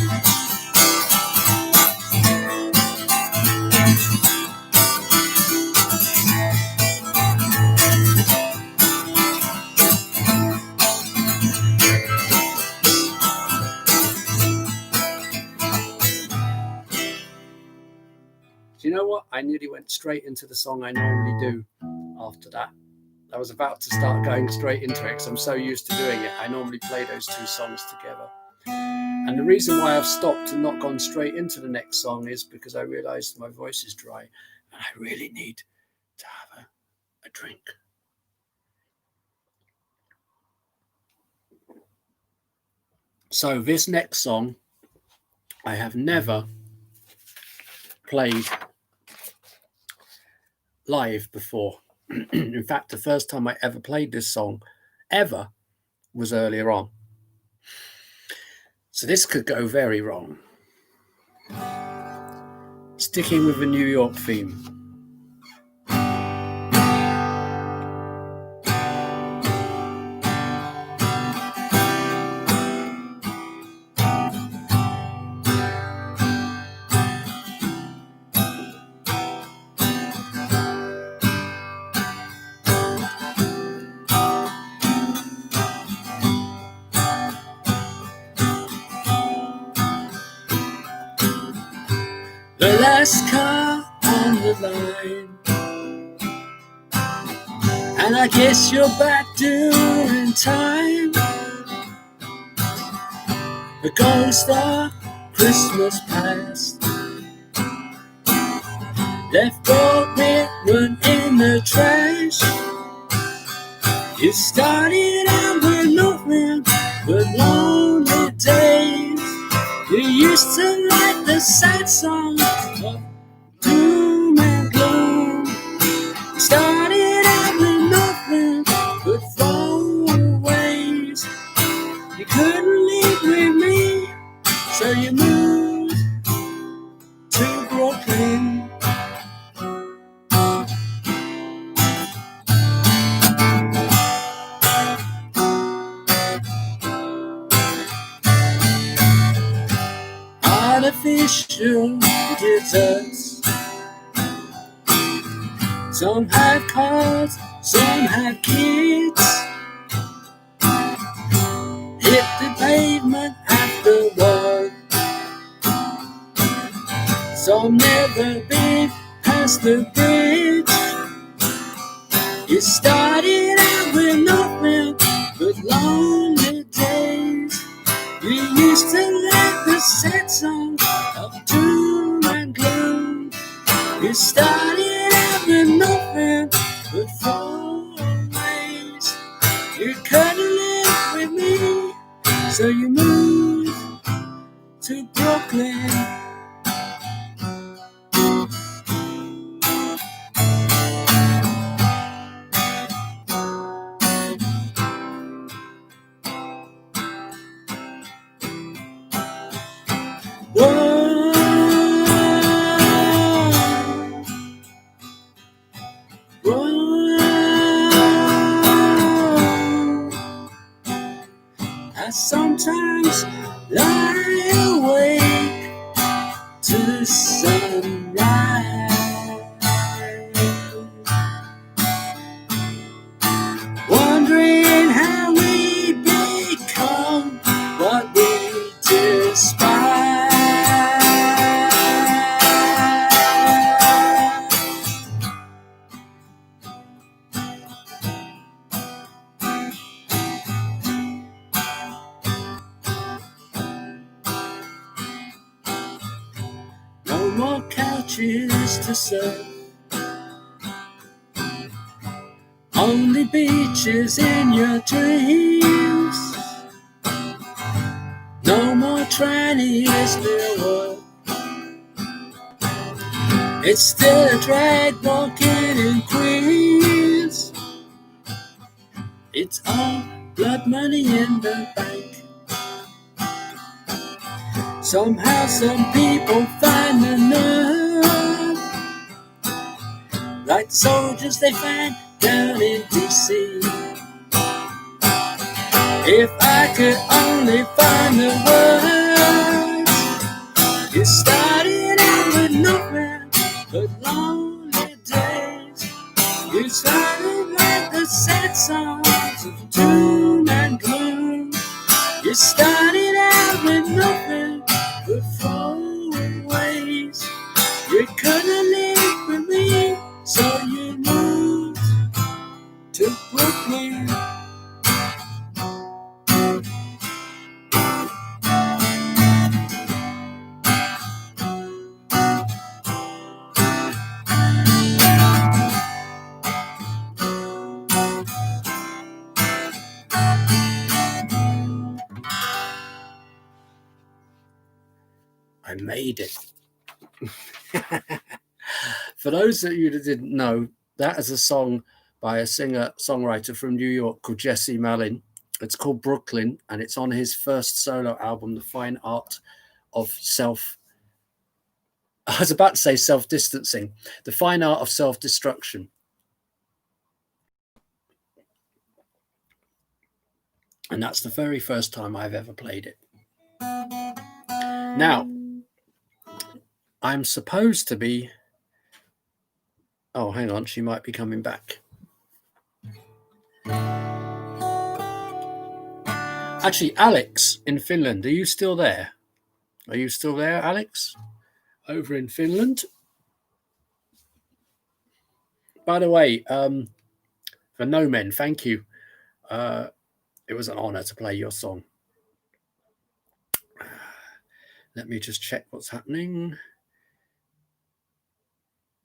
Do you know what? I nearly went straight into the song I normally do after that. I was about to start going straight into it because I'm so used to doing it. I normally play those two songs together. And the reason why I've stopped and not gone straight into the next song is because I realised my voice is dry and I really need to have a drink. So this next song I have never played live before. In fact, the first time I ever played this song ever was earlier on. So this could go very wrong. Sticking with the New York theme. The last car on the line, and I guess you're back doing time. The Gold Star Christmas past. Left old Midland in the trash. You started out with nothing but lonely days. You used to like the sad song of doom and gloom. You started out with nothing but throwaways. You couldn't live with me, so you moved to Brooklyn. Artificial desserts. Some have cars, some have kids. Hit the pavement after work. Some never been past the bridge. You started out with nothing but lonely days. You used to like the sad song of doom and gloom. You started out with nothing but throwaways. You couldn't live with me, so you moved to Brooklyn. Whoa. Whoa. I sometimes lie awake to the sunrise, wondering how we become what we despise. No more couches to serve, only beaches in your dreams. No more trannies near work, it's still a drag walking in Queens. It's all blood money in the bank. Somehow some people find the nerve, like the soldiers they find down in D.C. If I could only find the words. You started out with nothing but lonely days. You started like the sad songs of doom and gloom. You started out with nothing but throwaways. You couldn't live with me, so you moved to Brooklyn. I made it. For those of you that didn't know, that is a song by a singer-songwriter from New York called Jesse Malin. It's called Brooklyn, and it's on his first solo album, The Fine Art of Self... I was about to say self-distancing. The Fine Art of Self-Destruction. And that's the very first time I've ever played it. Now, I'm supposed to be... Oh, hang on, she might be coming back. Actually, Alex in Finland, are you still there? Are you still there, Alex? Over in Finland? By the way, for NoMen, thank you. It was an honor to play your song. Let me just check what's happening.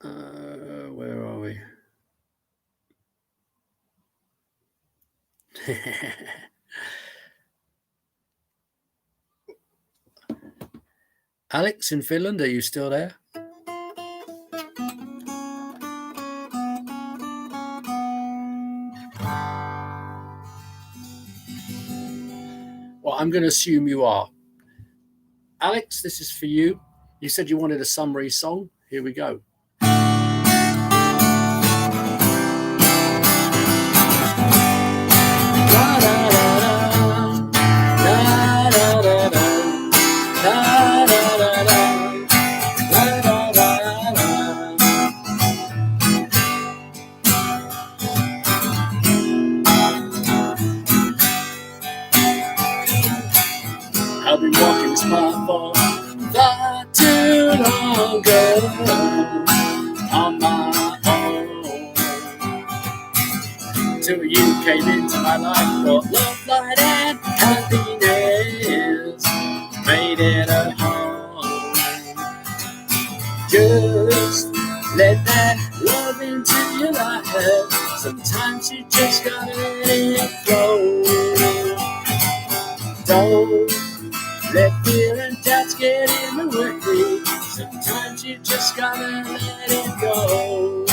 Where are we? Alex in Finland, are you still there? Well, I'm going to assume you are. Alex, this is for you. You said you wanted a summary song. Here we go. I've been walking this path for far too long ago on my own. Till you came into my life for love, light, and happiness. Made it a home. Just let that love into your life. Sometimes you just gotta let it flow. Don't let fear and doubts get in the way. Sometimes you just gotta let it go.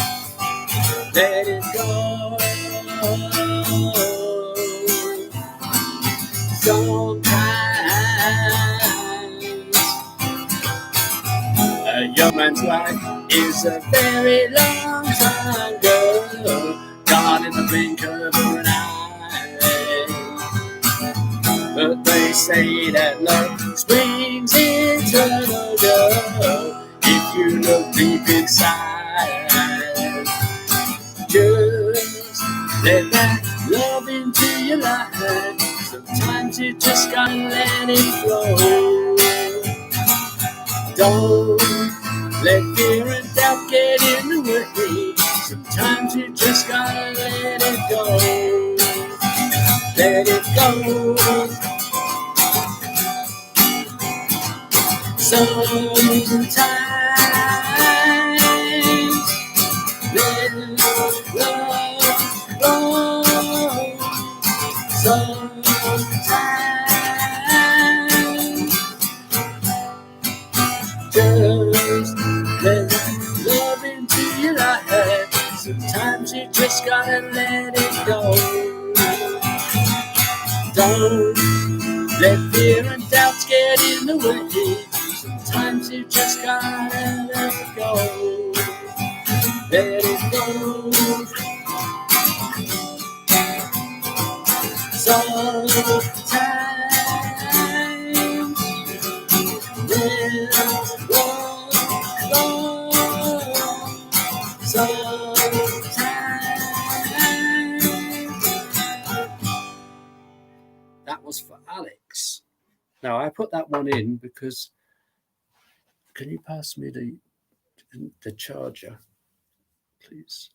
Let it go. Sometimes a young man's life is a very long time ago, gone in the blink of an eye. But they say that love springs eternal, if you look deep inside. Just let that love into your life. Sometimes you just gotta let it flow. Don't let fear and doubt get in the way. Sometimes you just gotta let it go. Let it go. Sometimes let love go. Sometimes just let love into your life. Sometimes you just gotta let it go. Don't let fear and doubts get in the way. Sometimes you just gotta let it go. Let it go. Sometimes let love go. Sometimes. That was for Alex. Now I put that one in because. Can you pass me the charger, please?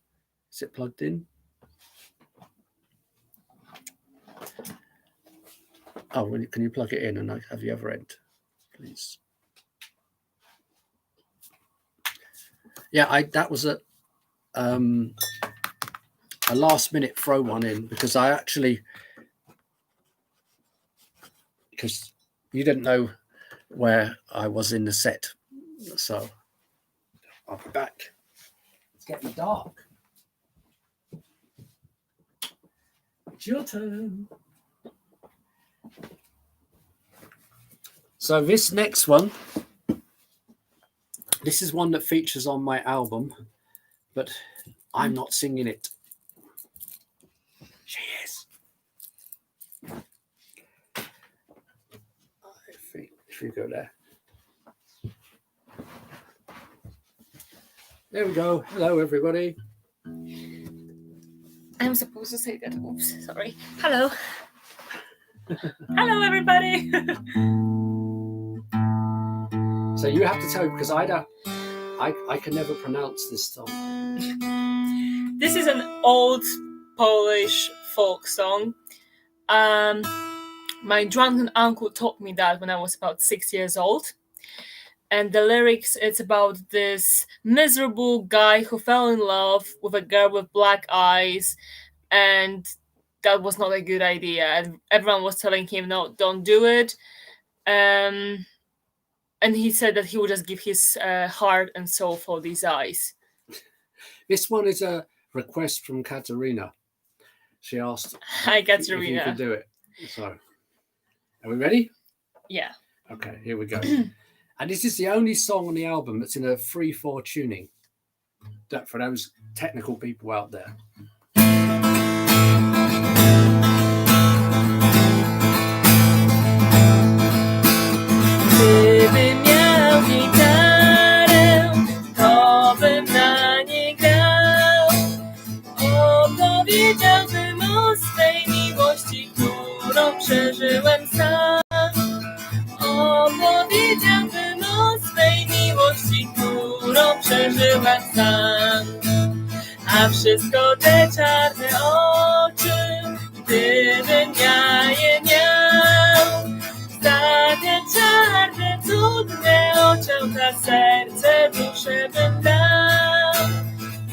Is it plugged in? Oh, can you plug it in and I have the other end, please? Yeah, that was a last minute throw one in because because you didn't know where I was in the set, so I'll be back. It's getting dark. It's your turn. So this next one, this is one that features on my album, but I'm not singing it. She is. I think if you go there. There we go. Hello, everybody. I'm supposed to say that. Oops, sorry. Hello. Hello, everybody. So you have to tell me because I can never pronounce this song. This is an old Polish folk song. My drunken uncle taught me that when I was about 6 years old. And the lyrics, it's about this miserable guy who fell in love with a girl with black eyes, and that was not a good idea. And everyone was telling him, no, don't do it. And he said that he would just give his heart and soul for these eyes. This one is a request from Katerina. She asked Hi, if you Katerina. could do it. So, are we ready? Yeah. Okay, here we go. And this is the only song on the album that's in a 3/4 tuning. That for those technical people out there. Gdybym miał gitarę, to bym na niej grał. Opowiedziałbym o swej miłości, którą przeżyłem sam. Opowiedziałbym o swej miłości, którą przeżyłem sam. A wszystko te czarne oczy, gdybym ja je miał, za te czarne, cudne oczęta serce, duszę bym dał.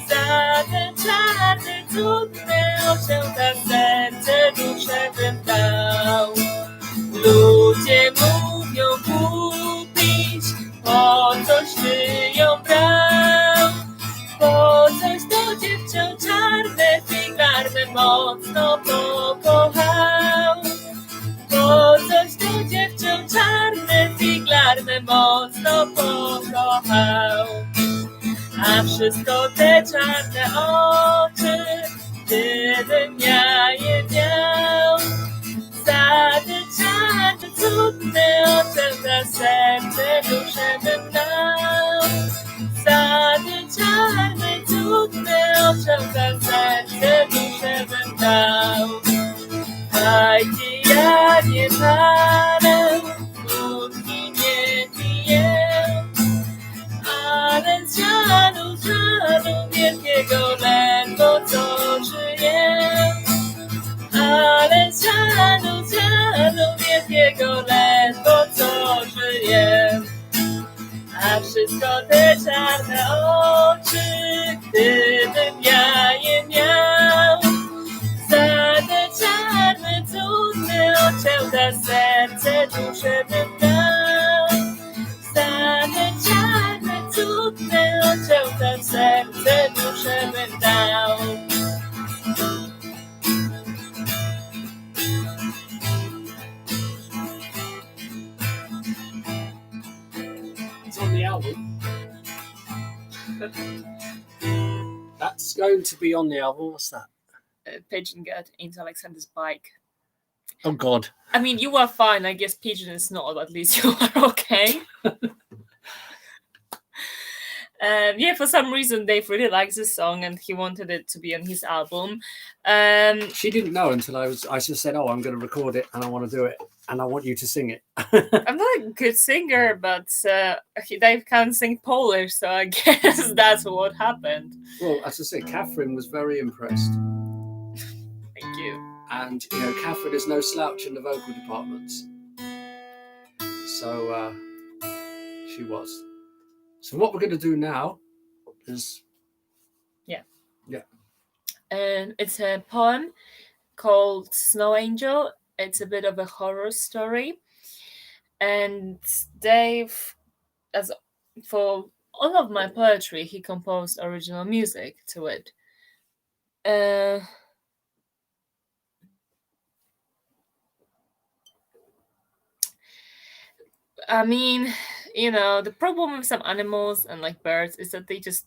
Za te czarne, cudne oczęta serce, duszę bym dał. Ludzie mówią kupić, po coś ty ją brał. Po coś to dziewczę czarne, figlarne mocno pokochał. Po coś to dziewczę czarne, figlarne mocno pokochał. A wszystko te czarne oczy, gdybym ja je miał, za te czarne, cudne oczęta serce, duszę bym dał. Za te czarne, cudne oczęta serce, duszę bym dał. Fajki ja nie palę, wódki nie piję, ale z żalu wielkiego ledwo co żyję. Ale z żalu wielkiego ledwo co żyję. A wszystko te czarne oczy, gdybym ja je miał, za te czarne, cudne oczęta serce, duszę bym dał. Za te czarne, cudne oczęta serce, duszę bym dał. It's on the album. That's going to be on the album. What's that? Pigeon got into Alexander's bike. Oh, God. I mean, you are fine. I guess Pigeon is not. At least you are okay. Yeah, for some reason, Dave really likes this song and he wanted it to be on his album. She didn't know until I just said, oh, I'm going to record it and I want to do it and I want you to sing it. I'm not a good singer, but Dave can't sing Polish, so I guess that's what happened. Well, as I said, Catherine was very impressed. Thank you. And, you know, Catherine is no slouch in the vocal departments. So she was. So what we're going to do now is... Yeah. Yeah. And it's a poem called Snow Angel. It's a bit of a horror story. And Dave, as for all of my poetry, he composed original music to it. I mean, you know, the problem with some animals and like birds is that they just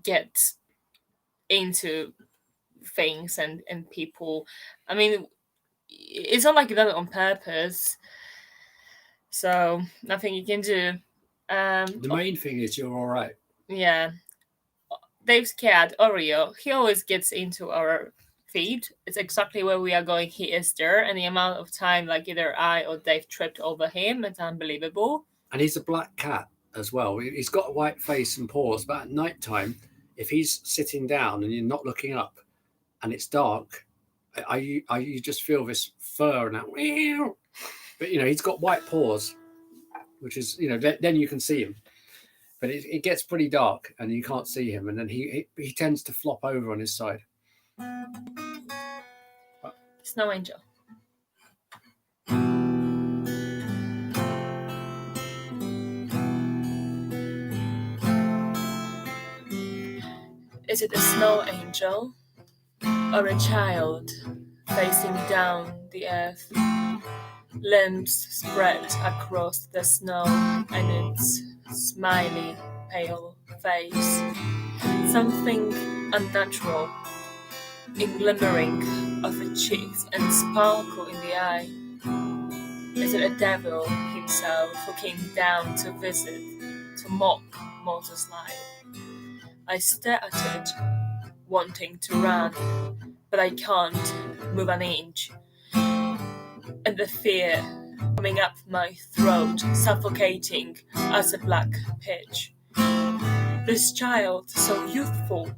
get into things and people. I mean, it's not like you done it on purpose, so nothing you can do. The main thing is you're all right. Yeah. Dave's cat, Oreo, he always gets into our feed. It's exactly where we are going. He is there. And the amount of time, like either I or Dave tripped over him, it's unbelievable. And he's a black cat as well. He's got a white face and paws, but at night time, if he's sitting down and you're not looking up and it's dark, you just feel this fur and that. But, you know, he's got white paws. which is, then you can see him. But it gets pretty dark and you can't see him, and then he tends to flop over on his side. Snow Angel. Is it a snow angel or a child facing down the earth, limbs spread across the snow and its smiley, pale face? Something unnatural in glimmering of the cheeks and sparkle in the eye. Is it a devil himself who came down to visit, to mock mortal's life? I stare at it, wanting to run, but I can't move an inch. And the fear coming up my throat, suffocating as a black pitch. This child, so youthful,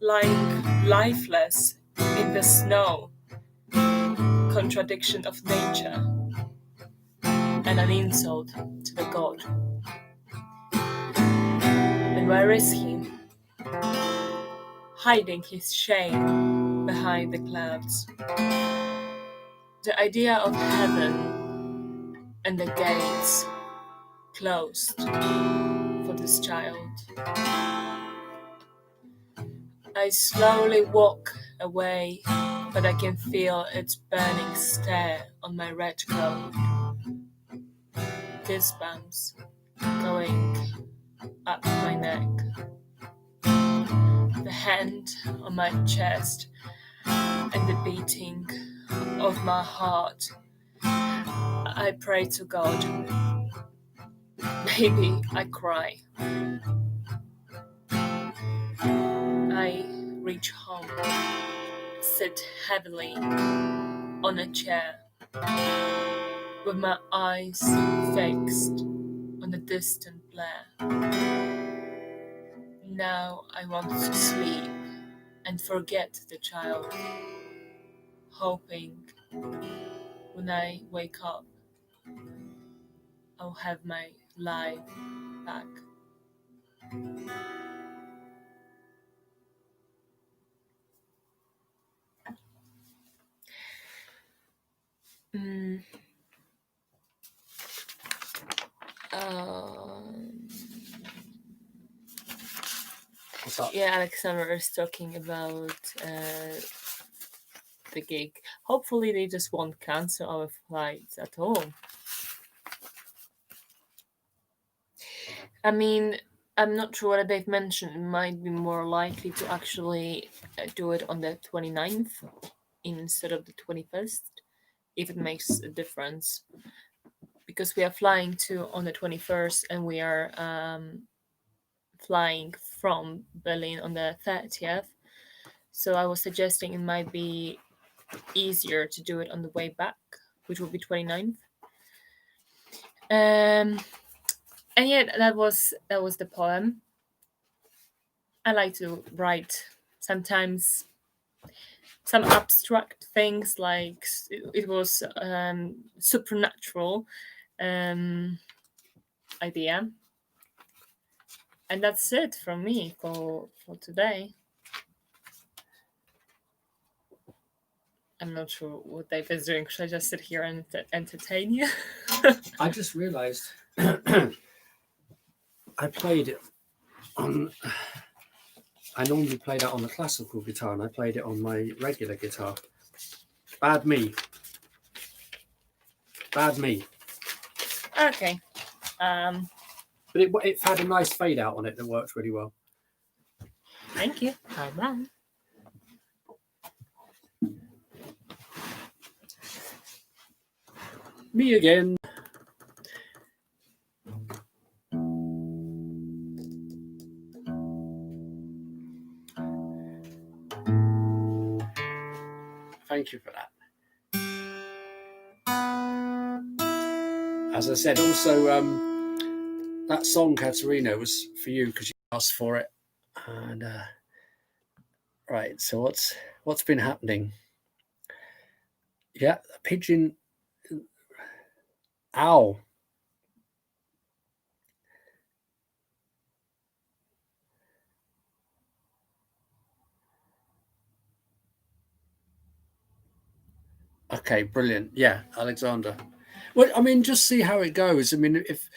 lying lifeless in the snow, contradiction of nature, and an insult to the god. And where is he? Hiding his shame behind the clouds. The idea of heaven and the gates closed for this child. I slowly walk away, but I can feel its burning stare on my red coat. Goosebumps going up my neck. The hand on my chest and the beating of my heart. I pray to God. Maybe I cry. I reach home, sit heavily on a chair, with my eyes fixed on the distant glare. Now I want to sleep and forget the child, hoping when I wake up I'll have my life back. What's up? Yeah, Alexander is talking about the gig. Hopefully they just won't cancel our flights at all. I mean, I'm not sure what they've mentioned. It might be more likely to actually do it on the 29th instead of the 21st, if it makes a difference. Because we are flying on the 21st and we are flying from Berlin on the 30th. So I was suggesting it might be easier to do it on the way back, which will be 29th. And yeah, that was the poem. I like to write sometimes some abstract things, like it was supernatural idea. And that's it from me for today. I'm not sure what Dave is doing. Should I just sit here and entertain you? I just realised I played it on. I normally play that on the classical guitar, and I played it on my regular guitar. Bad me. Okay. But it had a nice fade out on it that works really well. Thank you. Bye-bye. Me again. Thank you for that. As I said, also, that song, Katerina, was for you because you asked for it. And right, so what's been happening? Yeah, a pigeon. Ow. Okay, brilliant. Yeah, Alexander. Well, I mean, just see how it goes. I mean, if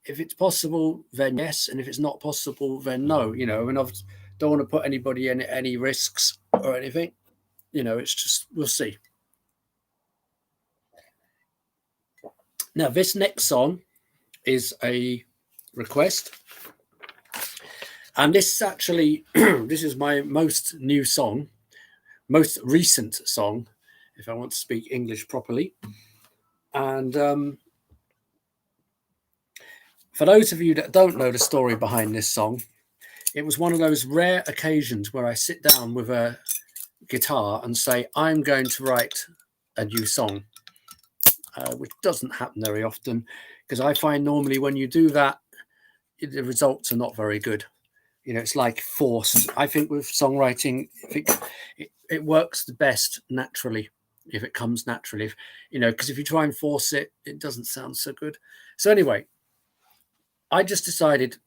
it's possible, then yes, and if it's not possible, then no. You know, and I don't want to put anybody in any risks or anything. You know, it's just we'll see. Now, this next song is a request, and this actually this is my most new song, most recent song, if I want to speak English properly. And for those of you that don't know the story behind this song, it was one of those rare occasions where I sit down with a guitar and say, I'm going to write a new song, which doesn't happen very often, because I find normally when you do that, the results are not very good. You know, it's like forced. I think with songwriting, it works the best naturally, if it comes naturally. If, you know, because if you try and force it, it doesn't sound so good. So anyway, I just decided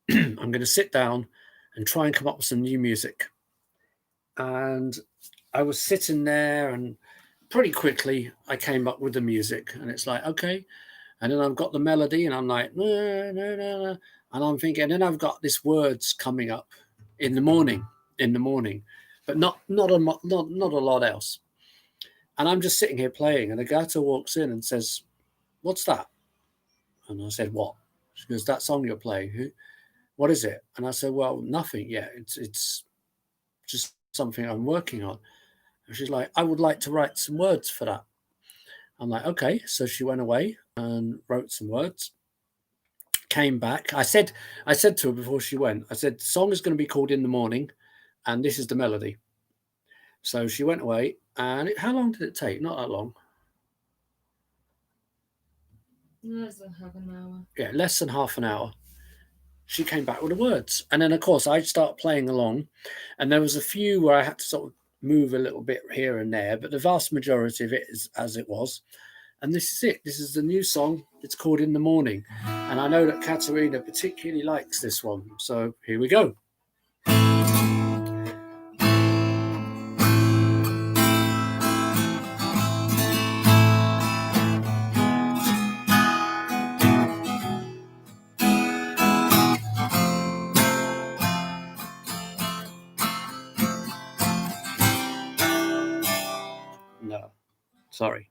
I'm going to sit down and try and come up with some new music. And I was sitting there, and pretty quickly I came up with the music, and it's like, okay. And then I've got the melody, and I'm like, nah, nah, nah, nah. And I'm thinking, and then I've got this words coming up in the morning, but not a lot else. And I'm just sitting here playing, and Agata walks in and says, "What's that?" And I said, "What?" She goes, "That song you're playing. What is it?" And I said, "Well, nothing yet. It's just something I'm working on." And she's like, "I would like to write some words for that." I'm like, "Okay." So she went away and wrote some words. Came back. I said to her before she went, I said, the song is going to be called In the Morning, and this is the melody. So she went away, and how long did it take? Not that long. Less than half an hour. Yeah, less than half an hour. She came back with the words. And then, of course, I'd start playing along, and there was a few where I had to sort of move a little bit here and there, but the vast majority of it is as it was. And this is it. This is the new song. It's called In the Morning. And I know that Katerina particularly likes this one. So here we go. No, sorry.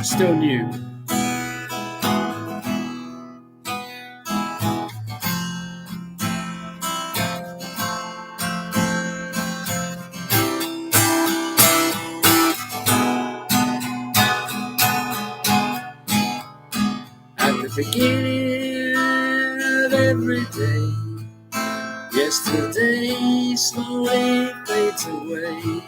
Still new. At the beginning of every day, yesterday slowly fades away,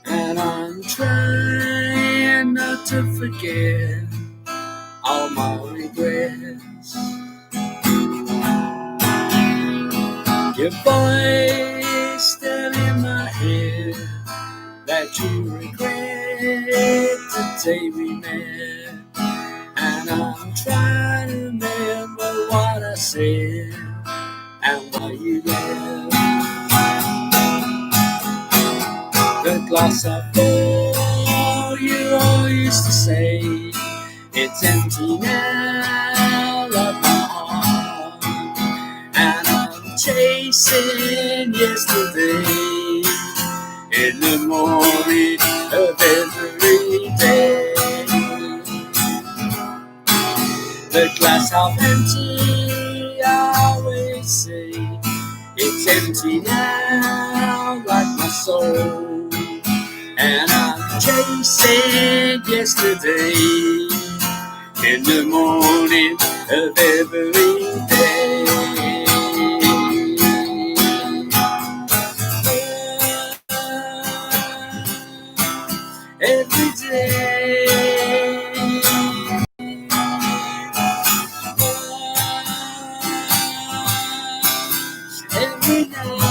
and I'm trying not to forget all my regrets. Your voice still in my head, that you regret the day we met, and I'm trying to remember what I said and why you left. The glass I full, you all used to say, it's empty now, like my heart, and I'm chasing yesterday in the morning of every day. The glass half empty, I always say, it's empty now, like my soul, and I'm chasing yesterday in the morning of every day. Every day. Every night.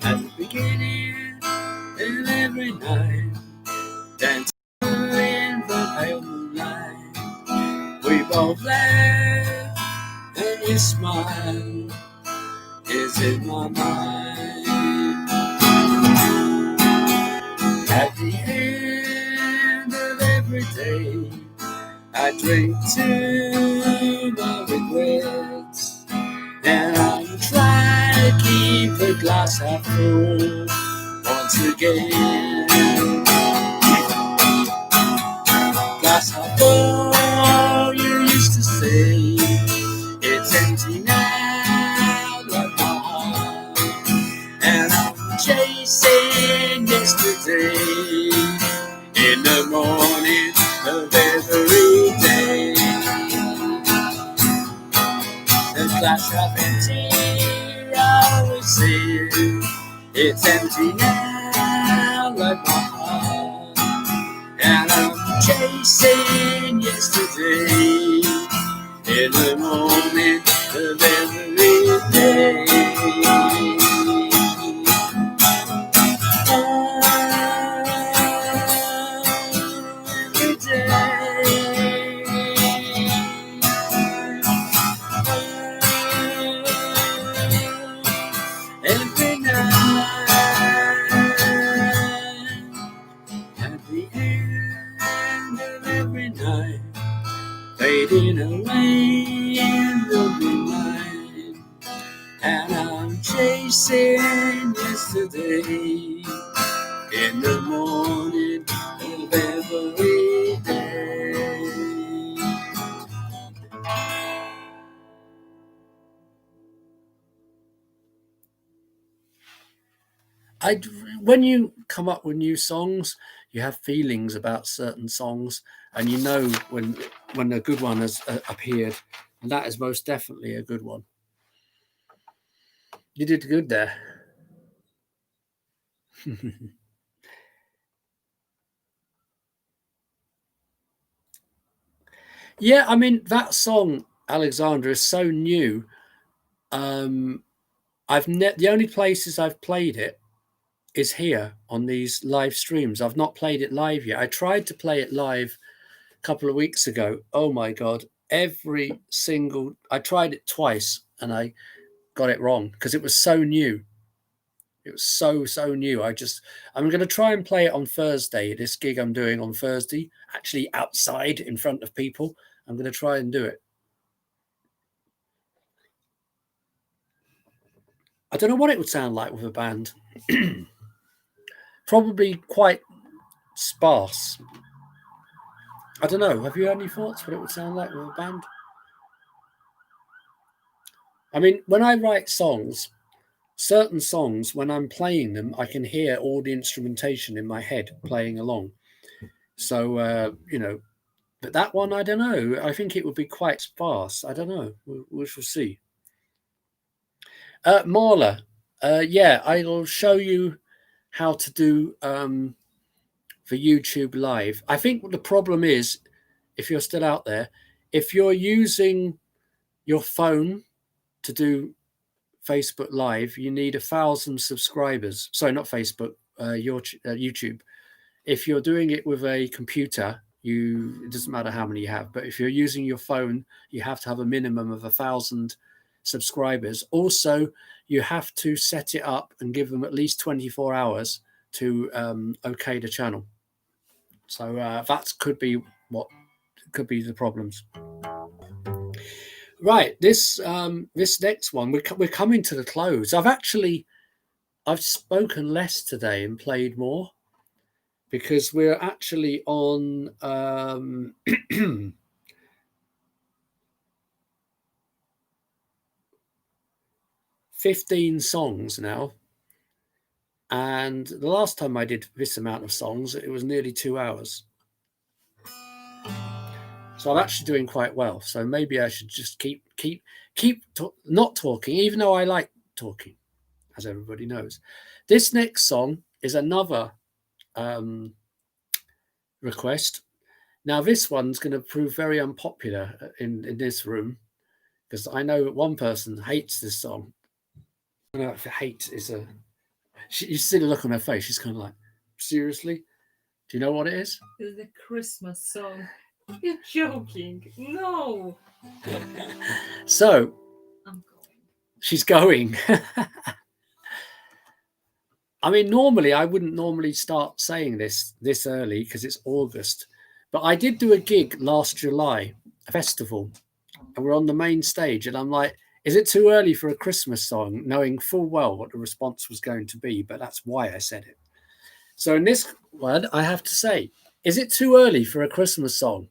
At the beginning and every night, dancing in the pale moonlight, we both laugh and you smile, is in my mind. At the end of every day, I drink to my regrets, and I'm trying to keep the glass half full once again. Glass half full, you used to say, it's empty now, like my heart, and I'm chasing yesterday in the morning of every day. The glass half empty, I always say, it's empty now, like my heart, and I'm chasing yesterday in the morning of every day. Every day. Every night. At the end of every night, fading away in the moonlight, and I'm chasing yesterday in the morning of every day. When you come up with new songs, you have feelings about certain songs, and you know when a good one has appeared, and that is most definitely a good one. You did good there. Yeah, I mean that song, Alexandra, is so new. The only places I've played it is here on these live streams. I've not played it live yet. I tried to play it live a couple of weeks ago. Oh my god, I tried it twice and I got it wrong because it was so new. It was so new. I'm going to try and play it on Thursday. This gig I'm doing on Thursday, actually outside in front of people. I'm going to try and do it. I don't know what it would sound like with a band. Probably quite sparse. I don't know. Have you any thoughts what it would sound like with a band? I mean, when I write songs, certain songs, when I'm playing them, I can hear all the instrumentation in my head playing along. So, but that one, I don't know. I think it would be quite sparse. I don't know. We shall see. Marla, yeah, I will show you how to do for YouTube Live. I think the problem is, if you're still out there, if you're using your phone to do Facebook Live, you need 1,000 subscribers. Sorry, not Facebook, YouTube. If you're doing it with a computer, it doesn't matter how many you have, but if you're using your phone, you have to have a minimum of 1,000 subscribers. Also, you have to set it up and give them at least 24 hours to okay the channel. So that could be the problems. Right, this next one, we're coming to the close. I've spoken less today and played more because we're actually on 15 songs now. And the last time I did this amount of songs, it was nearly 2 hours. So I'm actually doing quite well. So maybe I should just keep not talking, even though I like talking, as everybody knows. This next song is another request. Now, this one's going to prove very unpopular in this room because I know one person hates this song. I don't know if hate is you see the look on her face. She's kind of like, seriously? Do you know what it is? It's the Christmas song. You're joking. No. So, I'm She's going. I mean, normally I wouldn't normally start saying this early because it's August, but I did do a gig last July, a festival, and we're on the main stage, and I'm like, is it too early for a Christmas song, knowing full well what the response was going to be? But that's why I said it. So in this one, I have to say, is it too early for a Christmas song?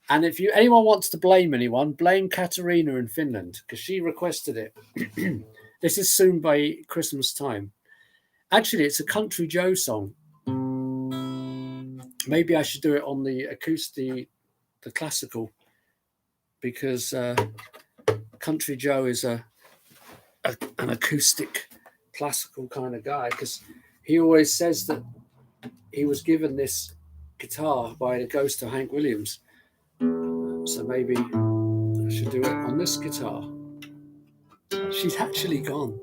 And if anyone wants to blame anyone, blame Katarina in Finland because she requested it. This is soon by Christmas time. Actually, it's a Country Joe song. Maybe I should do it on the acoustic, the classical, because Country Joe is an acoustic classical kind of guy, because he always says that he was given this guitar by the ghost of Hank Williams. So maybe I should do it on this guitar. She's actually gone.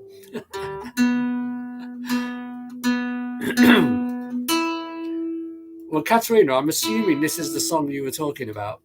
Well, Katerina, I'm assuming this is the song you were talking about.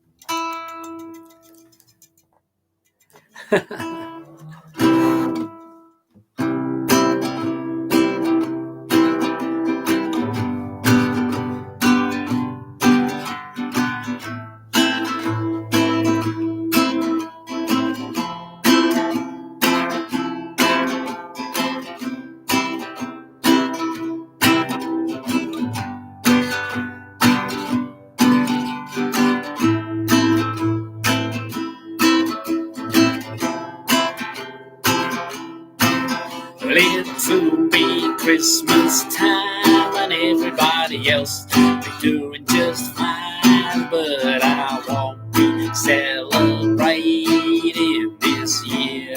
Well, it'll be Christmas time and everybody else be doing just fine, but I won't be celebrating this year,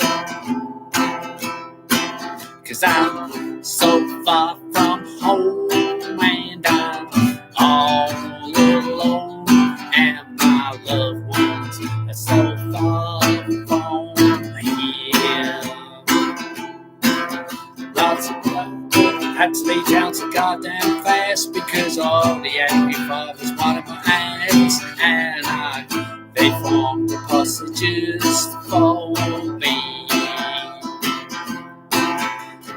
'cause I'm so far from home and I'm all alone, and my loved ones are so far from here. Lots of had to leave town so goddamn fast because all the angry fathers wanted my ass, and they formed a posse just for me.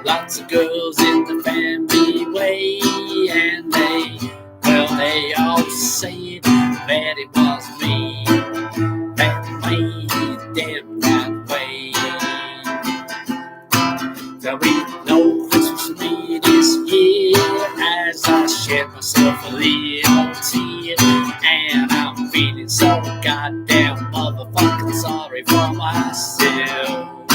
Lots of girls in the family way, and they all said that it was me that made them that way. There'll be no Christmas for me this year as I shed myself a little tear, and I'm feeling so goddamn motherfucking sorry for myself,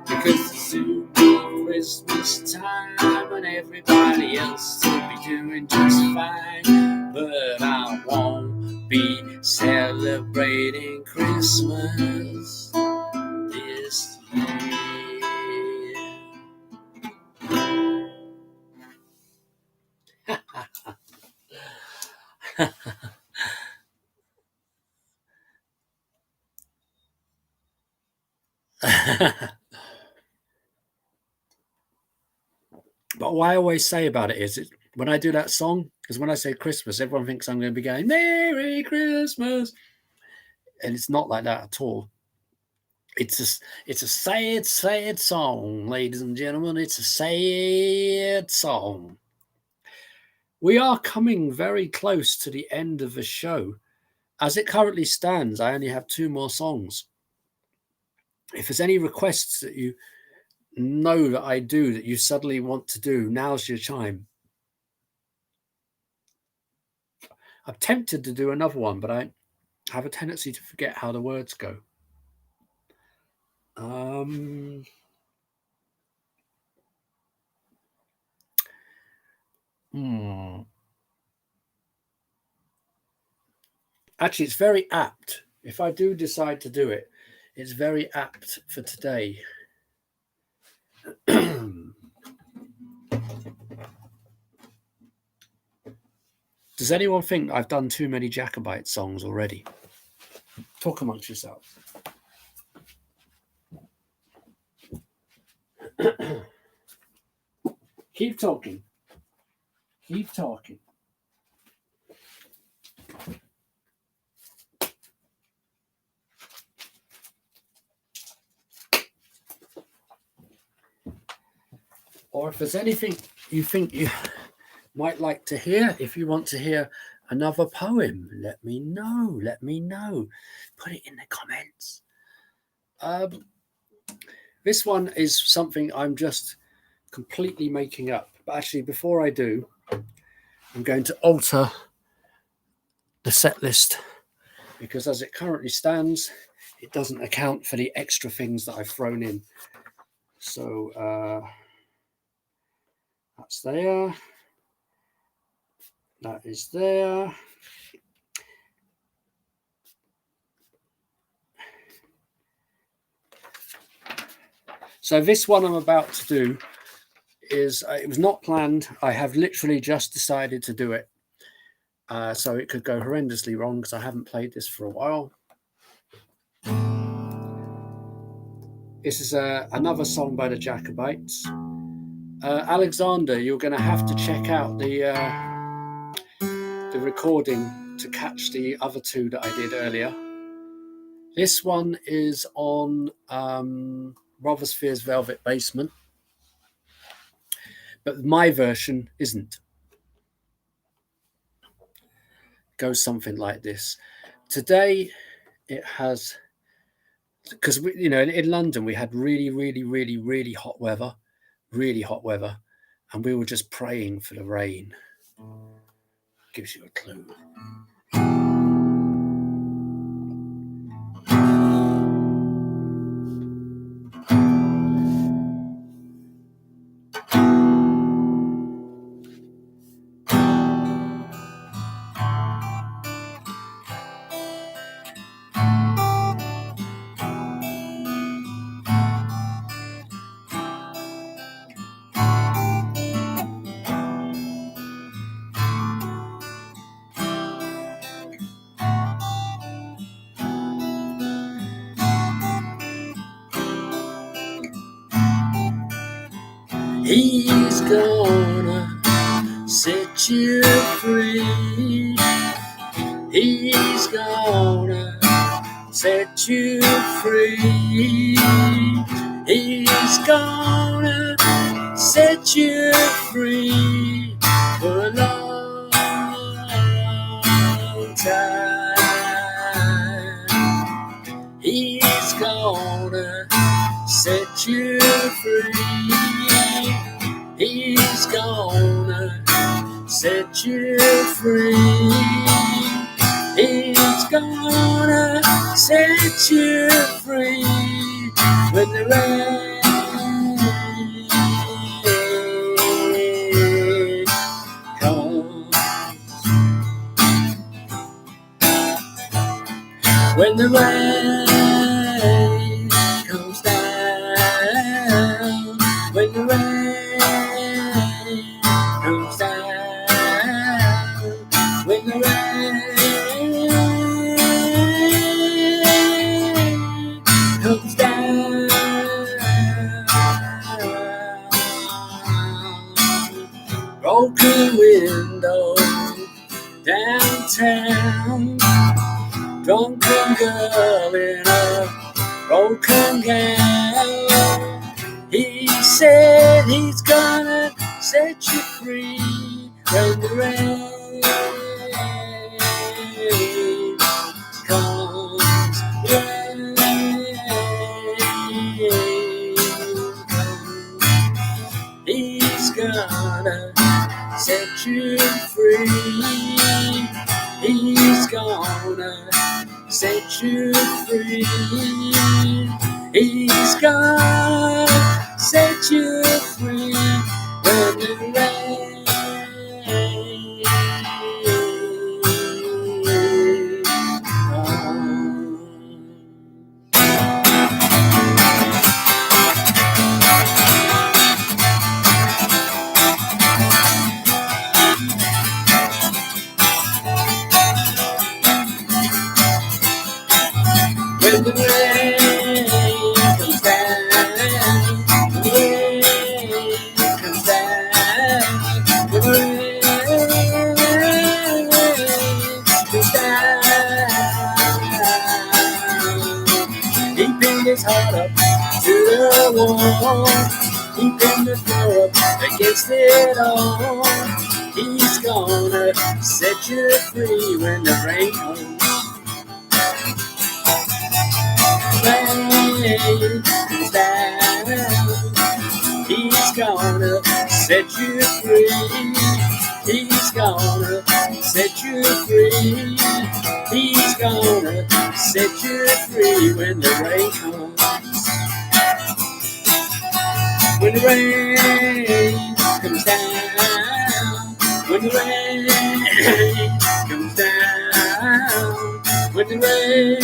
because it's soon be Christmas time and everybody else will be doing just fine, but I won't be celebrating Christmas this year. But what I always say about it is, when I do that song, because when I say Christmas, everyone thinks I'm going to be going, Merry Christmas. And it's not like that at all. It's a sad, sad song, ladies and gentlemen. It's a sad song. We are coming very close to the end of the show. As it currently stands, I only have 2 more songs. If there's any requests that you know that I do that you suddenly want to do, now's your time. I'm tempted to do another one, but I have a tendency to forget how the words go. Actually, it's very apt. If I do decide to do it, it's very apt for today. Does anyone think I've done too many Jacobite songs already? Talk amongst yourselves. Keep talking. Keep talking. or if there's anything you think you might like to hear, if you want to hear another poem, let me know. Put it in the comments. This one is something I'm just completely making up. But actually, before I do, I'm going to alter the set list, because as it currently stands, it doesn't account for the extra things that I've thrown in. So that's there. That is there. So this one I'm about to do is, it was not planned. I have literally just decided to do it. So it could go horrendously wrong because I haven't played this for a while. This is another song by the Jacobites. Alexander, you're going to have to check out the recording to catch the other two that I did earlier. This one is on Roversphere's Velvet Basement, but my version isn't. Goes something like this. Today it has, because in London we had really hot weather, and we were just praying for the rain. Gives you a clue. He's gonna set you free. He's gonna set you free. He's gonna set you free for a long time. He's gonna set you free. He's gonna set you free. He's gonna set you free when the rain comes. When the rain comes down. When the rain comes down. When the rain comes down. Broken window downtown. Drunken girl in a broken gown. He said he's gonna set you free when the rain comes. Rain comes. He's gonna set you free. He's gonna set you free. He's gonna set you free when the rain when the rain comes down, the rain comes down, the rain comes down. He pinned his heart up to the wall. keeping the throw up against it all. He's gonna set you free when the rain comes. Rain comes down. He's gonna set you free. He's gonna set you free. He's gonna set you free when the rain comes. When the rain comes down. When the rain comes down. When the rain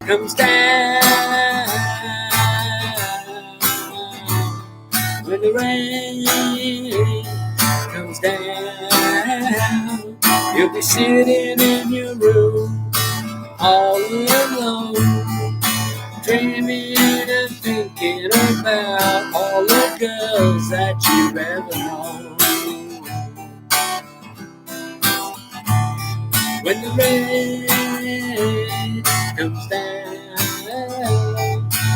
comes down. When the rain comes down, you'll be sitting in your room all alone, dreaming and thinking about all the girls that you've ever known. When the rain comes down,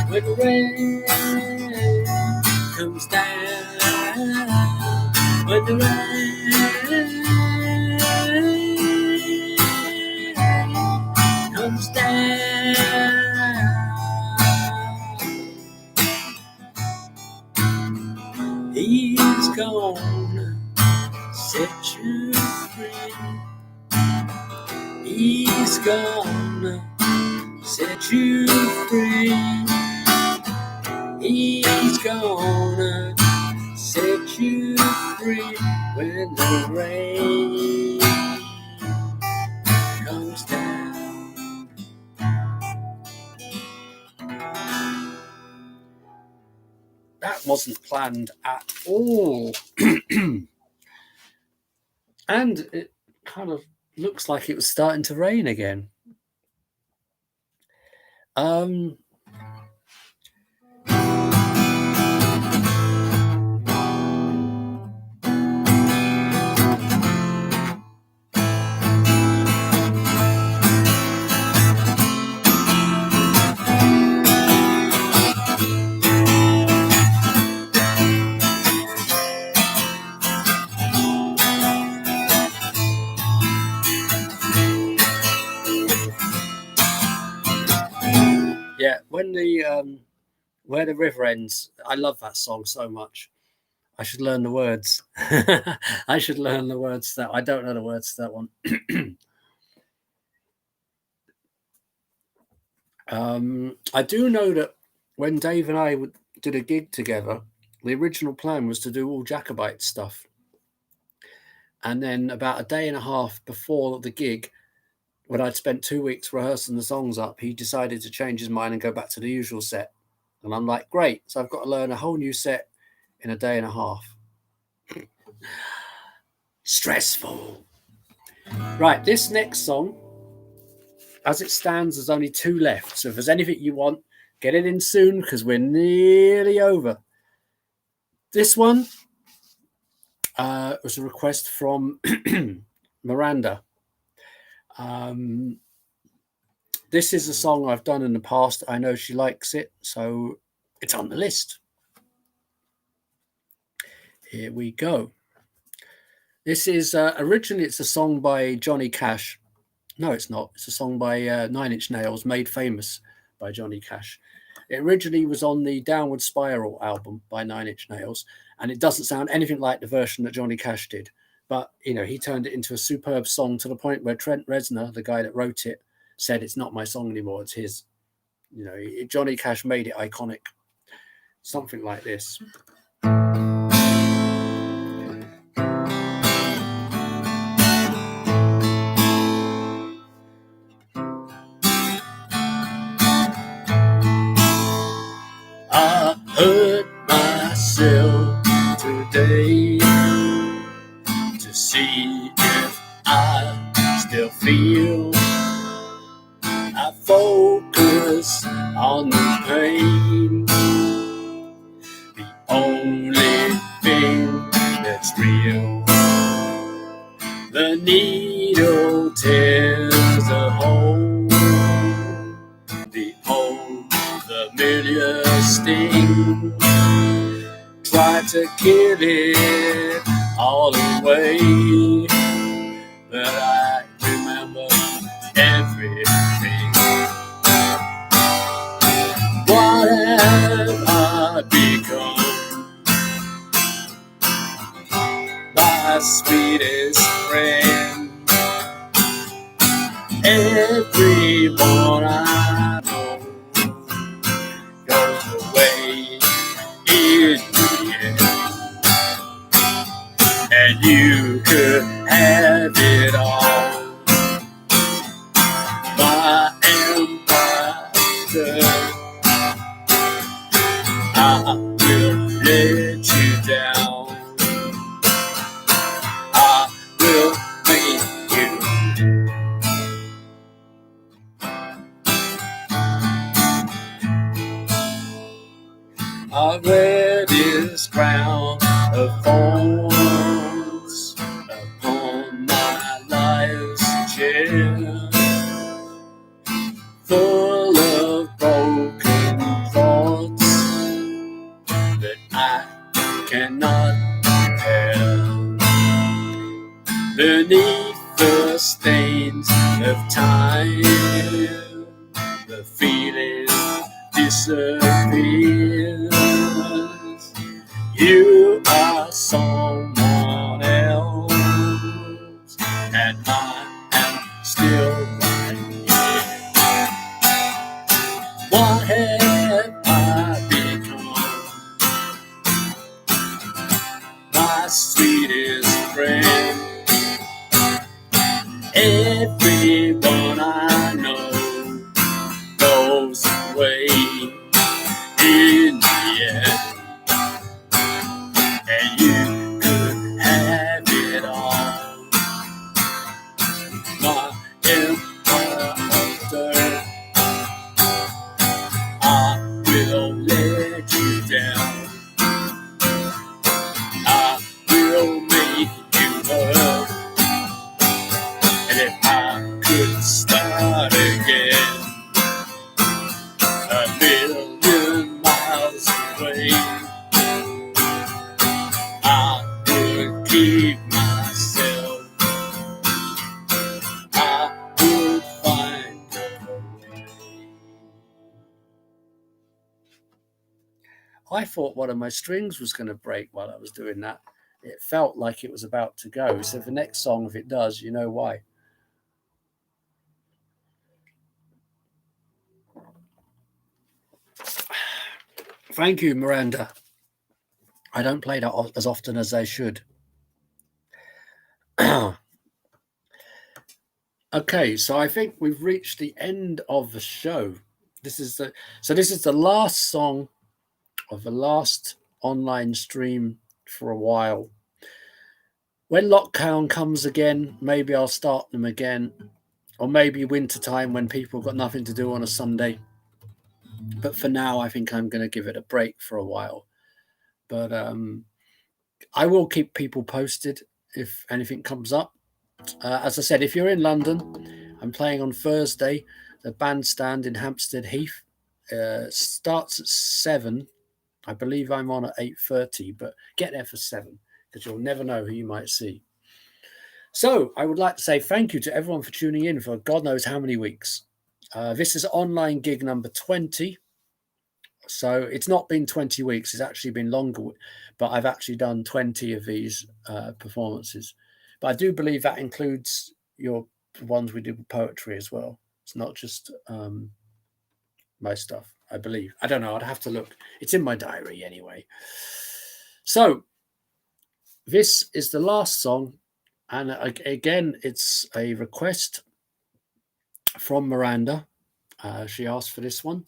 when the rain comes down, when the rain comes down, he's gonna set you free. He's gonna set you free. He's gonna set you free when the rain comes down. That wasn't planned at all. And it kind of looks like it was starting to rain again. Yeah, when the where the river ends, I love that song so much. I should learn the words. I should learn the words that I don't know the words to that one. I do know that when Dave and I did a gig together, the original plan was to do all Jacobites stuff. And then about a day and a half before the gig, when I'd spent 2 weeks rehearsing the songs up, he decided to change his mind and go back to the usual set. And I'm like, great. So I've got to learn a whole new set in a day and a half. Stressful. Right, this next song, as it stands, there's only 2 left. So if there's anything you want, get it in soon because we're nearly over. This one was a request from Miranda. This is a song I've done in the past. I know she likes it, so it's on the list. Here we go. This is originally it's a song by Johnny Cash. No, it's not. It's a song by 9 Inch Nails, made famous by Johnny Cash. It originally was on the Downward Spiral album by 9 Inch Nails, and it doesn't sound anything like the version that Johnny Cash did. But, you know, he turned it into a superb song to the point where Trent Reznor, the guy that wrote it, said it's not my song anymore, it's his. You know, Johnny Cash made it iconic. Something like this. I hurt myself today to see if I still feel. I focus on the pain, the only thing that's real. The needle tears a hole, the hole the million to kill it all away. But I remember everything. What have I become? My sweetest friend. Everyone I know goes away in the end. And you could have it all. My empire, I will let you down. I will make you. I wear this crown of thorns upon my life's chair, full of broken thoughts that I cannot repair. Beneath the stains of time, the feeling disappears. You are someone else, and I am still right here. What have I become? My sweetest friend. Everyone I know goes away in the end, and you could have it all. My empire of dirt, I will let you down. I will make you up. And if I could start again, a million miles away, I would keep myself. I would find a way. I thought one of my strings was going to break while I was doing that. It felt like it was about to go. So the next song, if it does, you know why. Thank you, Miranda. I don't play that as often as I should. Okay, so I think we've reached the end of the show. This is the last song of the last online stream for a while. When lockdown comes again, maybe I'll start them again, or maybe winter time when people got nothing to do on a Sunday. But for now, I think I'm going to give it a break for a while. But I will keep people posted if anything comes up. As I said, if you're in London, I'm playing on Thursday. The bandstand in Hampstead Heath starts at 7. I believe I'm on at 8:30, but get there for 7 because you'll never know who you might see. So I would like to say thank you to everyone for tuning in for God knows how many weeks. This is online gig number 20. So it's not been 20 weeks. It's actually been longer, but I've actually done 20 of these performances. But I do believe that includes your ones we did with poetry as well. It's not just my stuff, I believe. I don't know. I'd have to look. It's in my diary anyway. So this is the last song. And again, it's a request from Miranda. She asked for this one.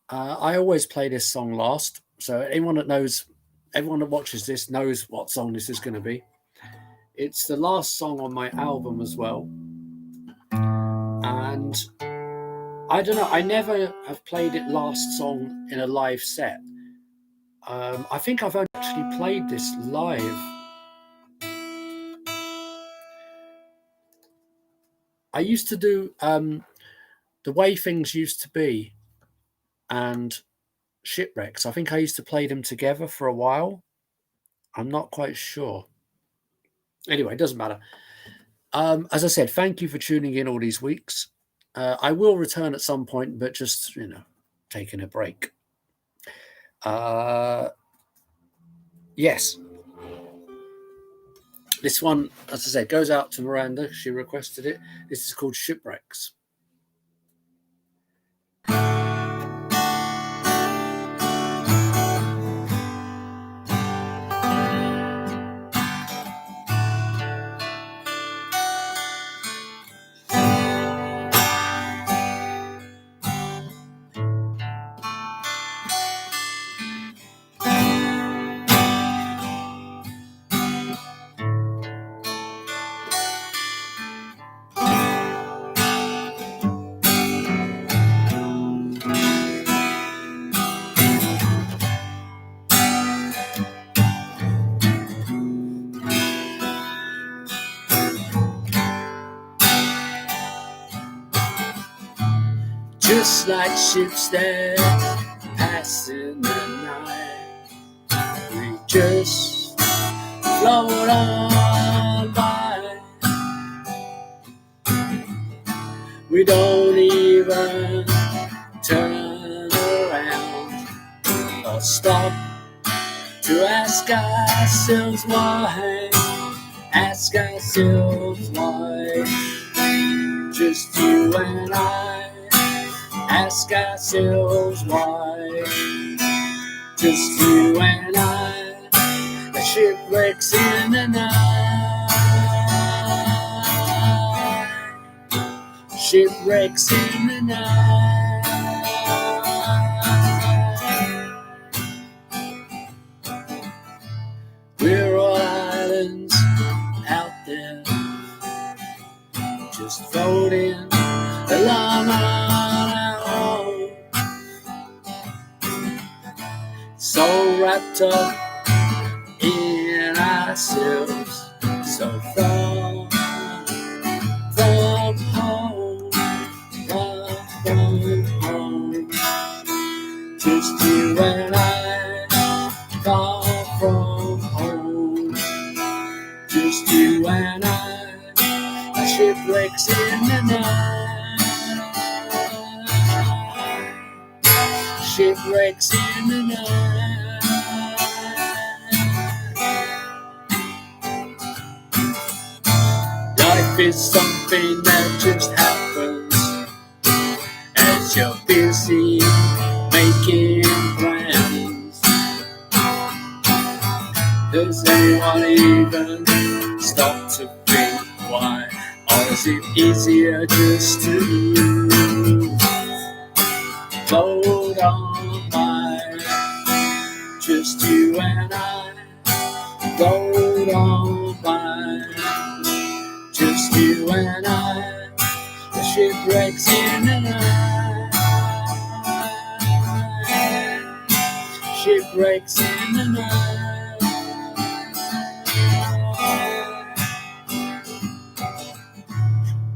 I always play this song last. So anyone that watches this knows what song this is going to be. It's the last song on my album as well. And I don't know, I never have played it last song in a live set. I think I've actually played this live. I used to do The Way Things Used to Be and Shipwrecks. I think I used to play them together for a while. I'm not quite sure. Anyway, it doesn't matter. As I said, thank you for tuning in all these weeks. I will return at some point, but just, taking a break. Yes. This one, as I said, goes out to Miranda. She requested it. This is called Shipwrecks. Just like ships that pass in the night, we just float on by. We don't even turn around or stop to ask ourselves why. Ask ourselves why. Just you and I. Ask ourselves why. Just you and I. The shipwrecks in the night. Shipwrecks in the night. We're all islands out there, just floating along on our own, so wrapped up in ourselves, so far from home, far from home. Just you and I, far from home. Just you and I, shipwrecks in the night. Shipwrecks in the night. Life is something that just happens as you're busy making plans. Does anyone even stop to think why? Or is it easier just to float on by? Just you and I, float on by. Just you and I, the shipwrecks in the night. Shipwrecks in the night.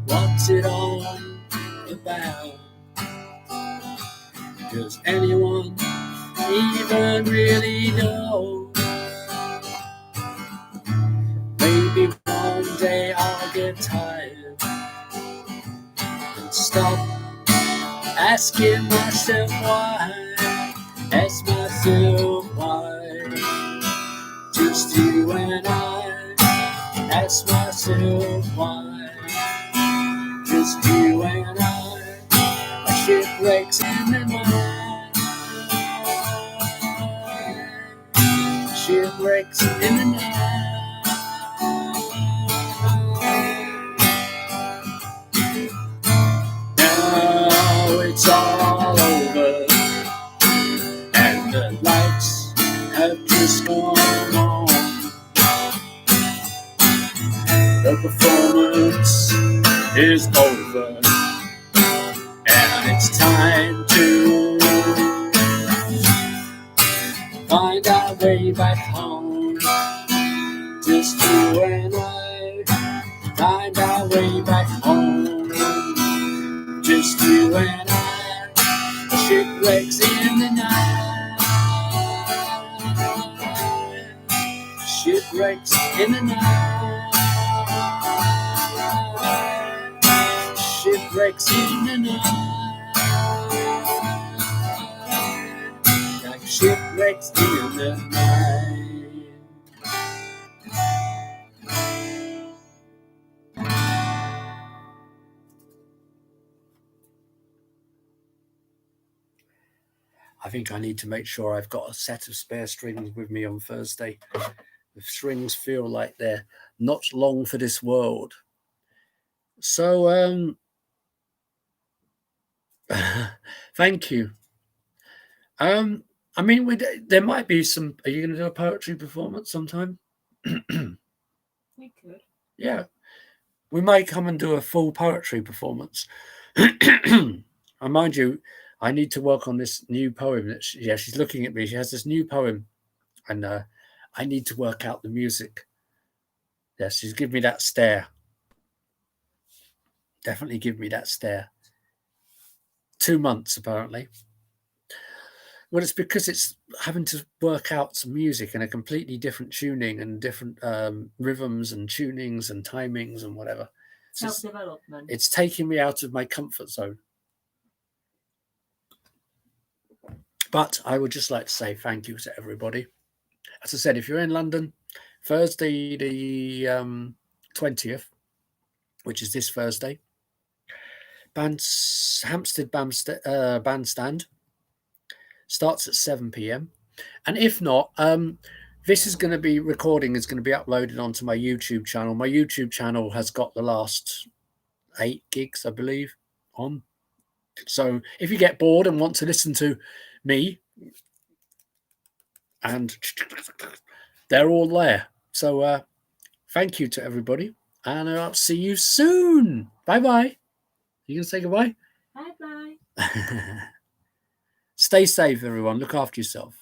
What's it all about? Does anyone even really know? Maybe one day I'll get tired and stop asking myself why. Ask myself why. Just you and I. Ask myself why. Just you and I. Shipwrecks in the night. Shipwrecks in the night. Now it's all over, and the lights have just gone on. The performance is over, and it's time to find our way back home. Just you and I, find our way back home. Just you and I, shipwrecks in the night. Shipwrecks in the night. Shipwrecks in the night. Like shipwrecks in the night. I think I need to make sure I've got a set of spare strings with me on Thursday. The strings feel like they're not long for this world. So, thank you. I mean, there might be some. Are you going to do a poetry performance sometime? We could. Yeah, we might come and do a full poetry performance. And mind you, I need to work on this new poem. That she's looking at me. She has this new poem, and I need to work out the music. Yes, she's given me that stare. Definitely give me that stare. 2 months, apparently. Well, it's because it's having to work out some music in a completely different tuning and different rhythms and tunings and timings and whatever. Self-development. It's taking me out of my comfort zone. But I would just like to say thank you to everybody. As I said, if you're in London, Thursday the 20th, which is this Thursday, Hampstead Bandstand starts at 7 p.m. And if not, this is going to be recording is going to be uploaded onto my YouTube channel. My YouTube channel has got the last 8 gigs, I believe, on. So if you get bored and want to listen to me, and they're all there. So thank you to everybody, and I'll see you soon. Bye-bye. You going to say goodbye? Bye-bye. Stay safe, everyone. Look after yourself.